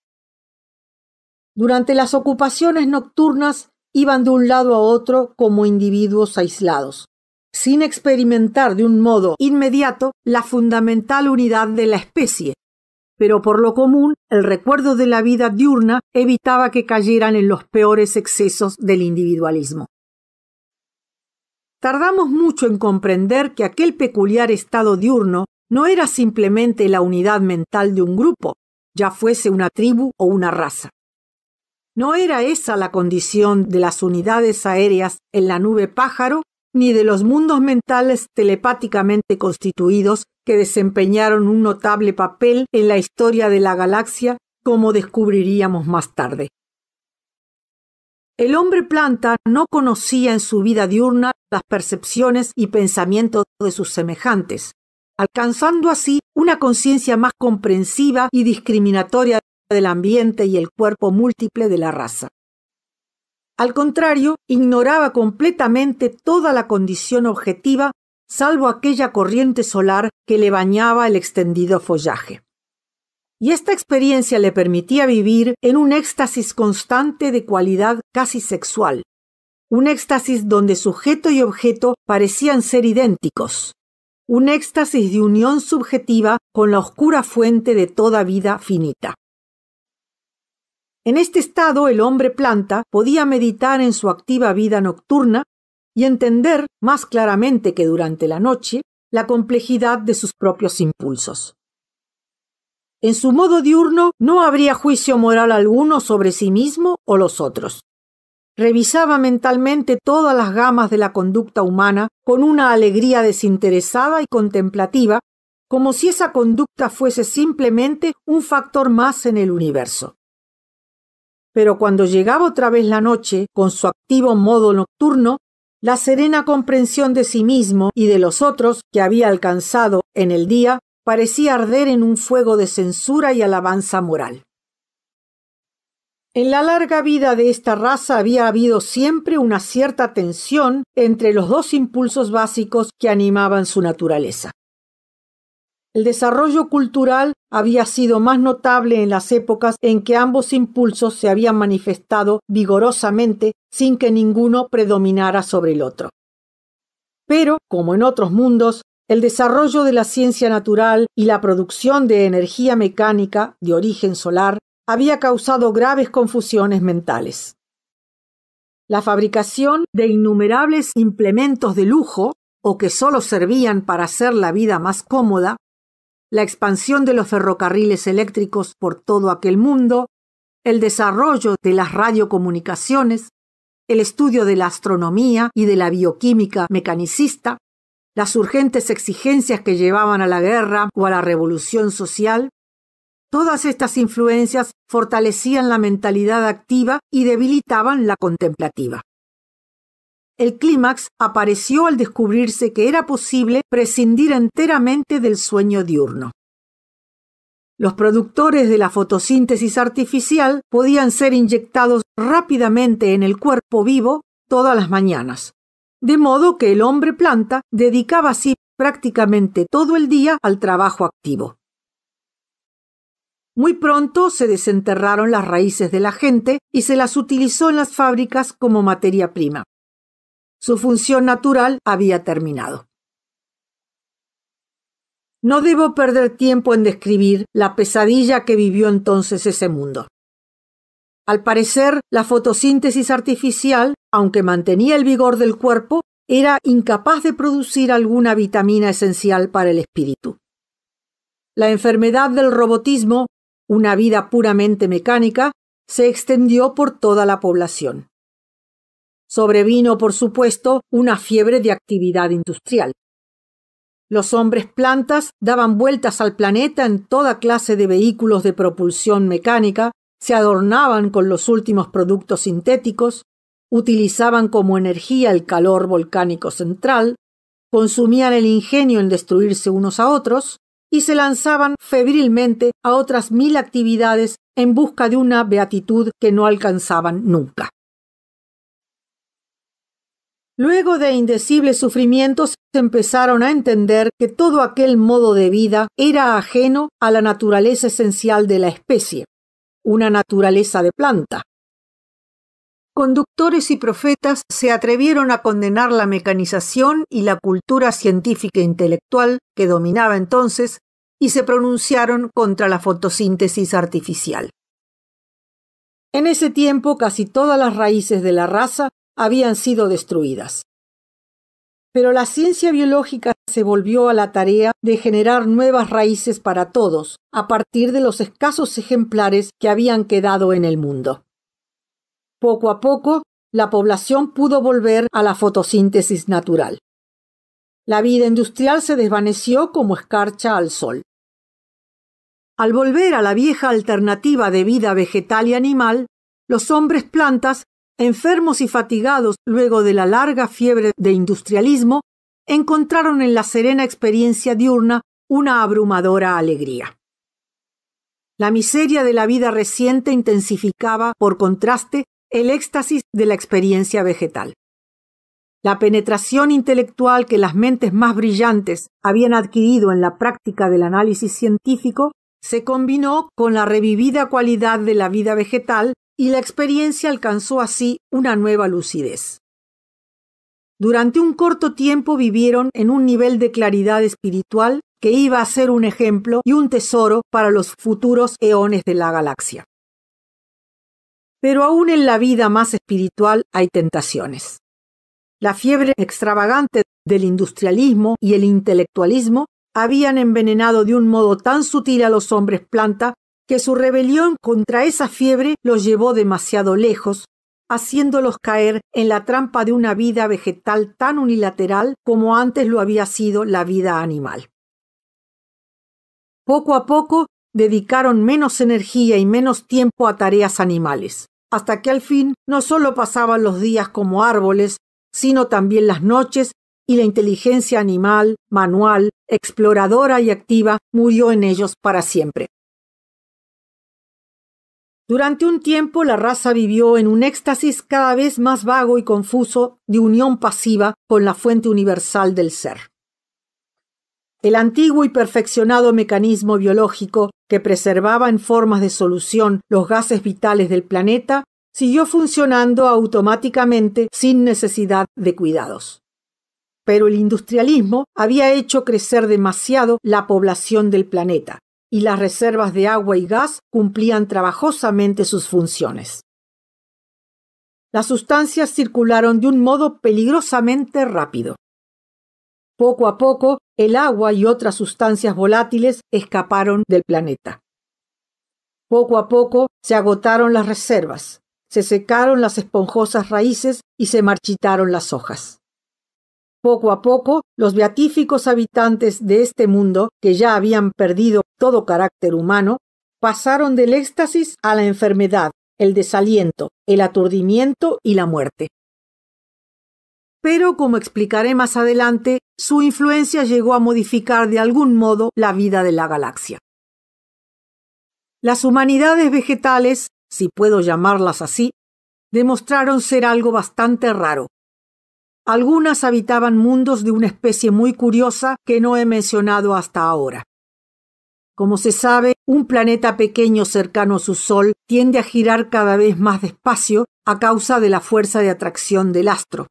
Durante las ocupaciones nocturnas, iban de un lado a otro como individuos aislados, sin experimentar de un modo inmediato la fundamental unidad de la especie, pero por lo común el recuerdo de la vida diurna evitaba que cayeran en los peores excesos del individualismo. Tardamos mucho en comprender que aquel peculiar estado diurno no era simplemente la unidad mental de un grupo, ya fuese una tribu o una raza. No era esa la condición de las unidades aéreas en la nube pájaro, ni de los mundos mentales telepáticamente constituidos que desempeñaron un notable papel en la historia de la galaxia, como descubriríamos más tarde. El hombre planta no conocía en su vida diurna las percepciones y pensamientos de sus semejantes, alcanzando así una conciencia más comprensiva y discriminatoria del ambiente y el cuerpo múltiple de la raza. Al contrario, ignoraba completamente toda la condición objetiva, salvo aquella corriente solar que le bañaba el extendido follaje. Y esta experiencia le permitía vivir en un éxtasis constante de cualidad casi sexual, un éxtasis donde sujeto y objeto parecían ser idénticos, un éxtasis de unión subjetiva con la oscura fuente de toda vida finita. En este estado el hombre planta podía meditar en su activa vida nocturna y entender más claramente que durante la noche la complejidad de sus propios impulsos. En su modo diurno no habría juicio moral alguno sobre sí mismo o los otros. Revisaba mentalmente todas las gamas de la conducta humana con una alegría desinteresada y contemplativa, como si esa conducta fuese simplemente un factor más en el universo. Pero cuando llegaba otra vez la noche, con su activo modo nocturno, la serena comprensión de sí mismo y de los otros que había alcanzado en el día parecía arder en un fuego de censura y alabanza moral. En la larga vida de esta raza había habido siempre una cierta tensión entre los dos impulsos básicos que animaban su naturaleza. El desarrollo cultural había sido más notable en las épocas en que ambos impulsos se habían manifestado vigorosamente sin que ninguno predominara sobre el otro. Pero, como en otros mundos, el desarrollo de la ciencia natural y la producción de energía mecánica de origen solar había causado graves confusiones mentales. La fabricación de innumerables implementos de lujo, o que solo servían para hacer la vida más cómoda, la expansión de los ferrocarriles eléctricos por todo aquel mundo, el desarrollo de las radiocomunicaciones, el estudio de la astronomía y de la bioquímica mecanicista, las urgentes exigencias que llevaban a la guerra o a la revolución social, todas estas influencias fortalecían la mentalidad activa y debilitaban la contemplativa. El clímax apareció al descubrirse que era posible prescindir enteramente del sueño diurno. Los productores de la fotosíntesis artificial podían ser inyectados rápidamente en el cuerpo vivo todas las mañanas, de modo que el hombre planta dedicaba así prácticamente todo el día al trabajo activo. Muy pronto se desenterraron las raíces de la gente y se las utilizó en las fábricas como materia prima. Su función natural había terminado. No debo perder tiempo en describir la pesadilla que vivió entonces ese mundo. Al parecer, la fotosíntesis artificial, aunque mantenía el vigor del cuerpo, era incapaz de producir alguna vitamina esencial para el espíritu. La enfermedad del robotismo, una vida puramente mecánica, se extendió por toda la población. Sobrevino, por supuesto, una fiebre de actividad industrial. Los hombres plantas daban vueltas al planeta en toda clase de vehículos de propulsión mecánica, se adornaban con los últimos productos sintéticos, utilizaban como energía el calor volcánico central, consumían el ingenio en destruirse unos a otros y se lanzaban febrilmente a otras 1000 actividades en busca de una beatitud que no alcanzaban nunca. Luego de indecibles sufrimientos, se empezaron a entender que todo aquel modo de vida era ajeno a la naturaleza esencial de la especie, una naturaleza de planta. Conductores y profetas se atrevieron a condenar la mecanización y la cultura científica e intelectual que dominaba entonces y se pronunciaron contra la fotosíntesis artificial. En ese tiempo casi todas las raíces de la raza habían sido destruidas. Pero la ciencia biológica se volvió a la tarea de generar nuevas raíces para todos, a partir de los escasos ejemplares que habían quedado en el mundo. Poco a poco, la población pudo volver a la fotosíntesis natural. La vida industrial se desvaneció como escarcha al sol. Al volver a la vieja alternativa de vida vegetal y animal, los hombres plantas, enfermos y fatigados luego de la larga fiebre de industrialismo, encontraron en la serena experiencia diurna una abrumadora alegría. La miseria de la vida reciente intensificaba, por contraste, el éxtasis de la experiencia vegetal. La penetración intelectual que las mentes más brillantes habían adquirido en la práctica del análisis científico se combinó con la revivida cualidad de la vida vegetal y la experiencia alcanzó así una nueva lucidez. Durante un corto tiempo vivieron en un nivel de claridad espiritual que iba a ser un ejemplo y un tesoro para los futuros eones de la galaxia. Pero aún en la vida más espiritual hay tentaciones. La fiebre extravagante del industrialismo y el intelectualismo habían envenenado de un modo tan sutil a los hombres planta que su rebelión contra esa fiebre los llevó demasiado lejos, haciéndolos caer en la trampa de una vida vegetal tan unilateral como antes lo había sido la vida animal. Poco a poco dedicaron menos energía y menos tiempo a tareas animales, hasta que al fin no solo pasaban los días como árboles, sino también las noches, y la inteligencia animal, manual, exploradora y activa murió en ellos para siempre. Durante un tiempo la raza vivió en un éxtasis cada vez más vago y confuso de unión pasiva con la fuente universal del ser. El antiguo y perfeccionado mecanismo biológico que preservaba en formas de solución los gases vitales del planeta siguió funcionando automáticamente sin necesidad de cuidados. Pero el industrialismo había hecho crecer demasiado la población del planeta, y las reservas de agua y gas cumplían trabajosamente sus funciones. Las sustancias circularon de un modo peligrosamente rápido. Poco a poco, el agua y otras sustancias volátiles escaparon del planeta. Poco a poco se agotaron las reservas, se secaron las esponjosas raíces y se marchitaron las hojas. Poco a poco, los beatíficos habitantes de este mundo, que ya habían perdido todo carácter humano, pasaron del éxtasis a la enfermedad, el desaliento, el aturdimiento y la muerte. Pero, como explicaré más adelante, su influencia llegó a modificar de algún modo la vida de la galaxia. Las humanidades vegetales, si puedo llamarlas así, demostraron ser algo bastante raro. Algunas habitaban mundos de una especie muy curiosa que no he mencionado hasta ahora. Como se sabe, un planeta pequeño cercano a su Sol tiende a girar cada vez más despacio a causa de la fuerza de atracción del astro.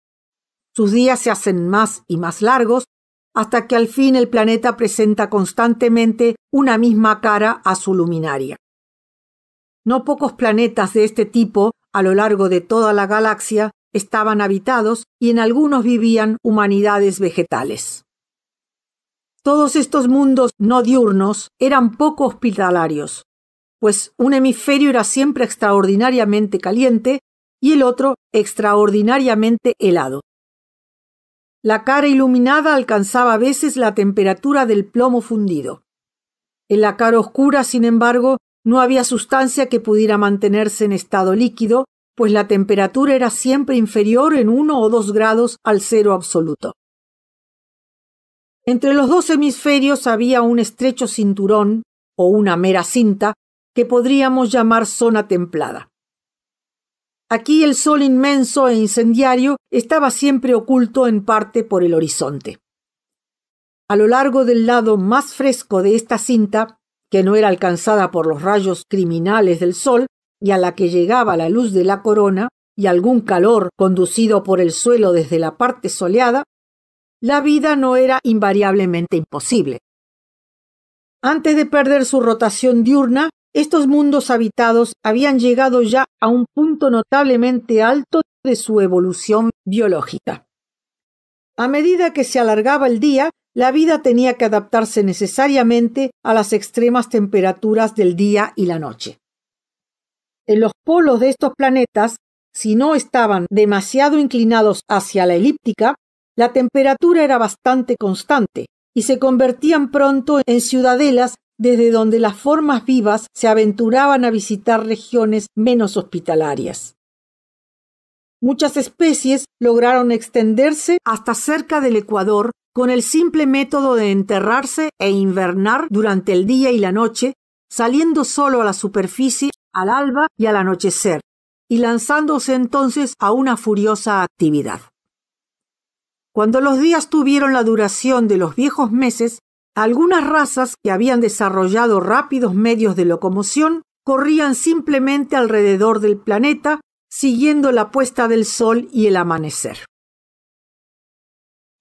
Sus días se hacen más y más largos hasta que al fin el planeta presenta constantemente una misma cara a su luminaria. No pocos planetas de este tipo a lo largo de toda la galaxia estaban habitados y en algunos vivían humanidades vegetales. Todos estos mundos no diurnos eran poco hospitalarios, pues un hemisferio era siempre extraordinariamente caliente y el otro extraordinariamente helado. La cara iluminada alcanzaba a veces la temperatura del plomo fundido. En la cara oscura, sin embargo, no había sustancia que pudiera mantenerse en estado líquido, pues la temperatura era siempre inferior en 1 o 2 grados al cero absoluto. Entre los dos hemisferios había un estrecho cinturón, o una mera cinta, que podríamos llamar zona templada. Aquí el sol inmenso e incendiario estaba siempre oculto en parte por el horizonte. A lo largo del lado más fresco de esta cinta, que no era alcanzada por los rayos criminales del sol y a la que llegaba la luz de la corona y algún calor conducido por el suelo desde la parte soleada, la vida no era invariablemente imposible. Antes de perder su rotación diurna, estos mundos habitados habían llegado ya a un punto notablemente alto de su evolución biológica. A medida que se alargaba el día, la vida tenía que adaptarse necesariamente a las extremas temperaturas del día y la noche. En los polos de estos planetas, si no estaban demasiado inclinados hacia la elíptica, la temperatura era bastante constante y se convertían pronto en ciudadelas desde donde las formas vivas se aventuraban a visitar regiones menos hospitalarias. Muchas especies lograron extenderse hasta cerca del ecuador con el simple método de enterrarse e invernar durante el día y la noche, saliendo solo a la superficie al alba y al anochecer, y lanzándose entonces a una furiosa actividad. Cuando los días tuvieron la duración de los viejos meses, algunas razas que habían desarrollado rápidos medios de locomoción corrían simplemente alrededor del planeta, siguiendo la puesta del sol y el amanecer.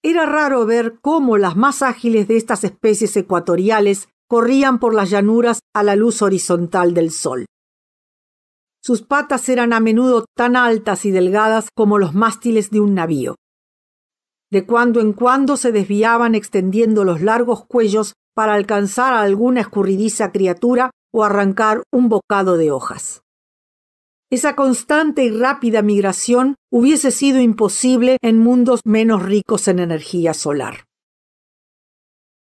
Era raro ver cómo las más ágiles de estas especies ecuatoriales corrían por las llanuras a la luz horizontal del sol. Sus patas eran a menudo tan altas y delgadas como los mástiles de un navío. De cuando en cuando se desviaban extendiendo los largos cuellos para alcanzar a alguna escurridiza criatura o arrancar un bocado de hojas. Esa constante y rápida migración hubiese sido imposible en mundos menos ricos en energía solar.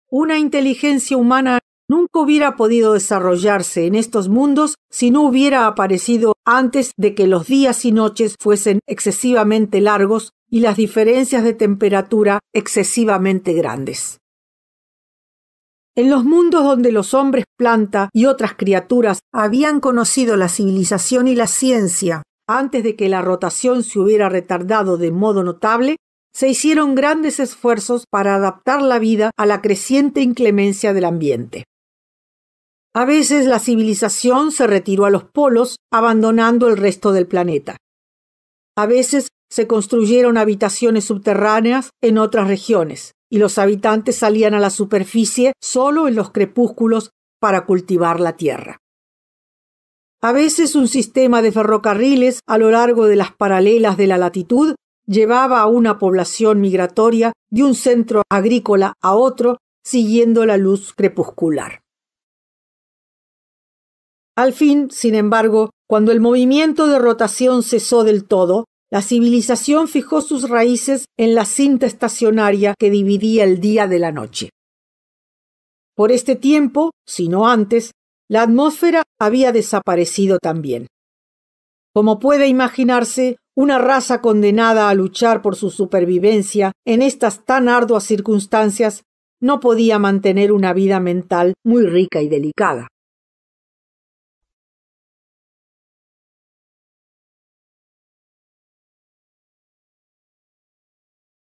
Una inteligencia humana nunca hubiera podido desarrollarse en estos mundos si no hubiera aparecido antes de que los días y noches fuesen excesivamente largos y las diferencias de temperatura excesivamente grandes. En los mundos donde los hombres planta y otras criaturas habían conocido la civilización y la ciencia antes de que la rotación se hubiera retardado de modo notable, se hicieron grandes esfuerzos para adaptar la vida a la creciente inclemencia del ambiente. A veces la civilización se retiró a los polos, abandonando el resto del planeta. A veces se construyeron habitaciones subterráneas en otras regiones, y los habitantes salían a la superficie solo en los crepúsculos para cultivar la tierra. A veces un sistema de ferrocarriles a lo largo de las paralelas de la latitud llevaba a una población migratoria de un centro agrícola a otro siguiendo la luz crepuscular. Al fin, sin embargo, cuando el movimiento de rotación cesó del todo, la civilización fijó sus raíces en la cinta estacionaria que dividía el día de la noche. Por este tiempo, si no antes, la atmósfera había desaparecido también. Como puede imaginarse, una raza condenada a luchar por su supervivencia en estas tan arduas circunstancias no podía mantener una vida mental muy rica y delicada.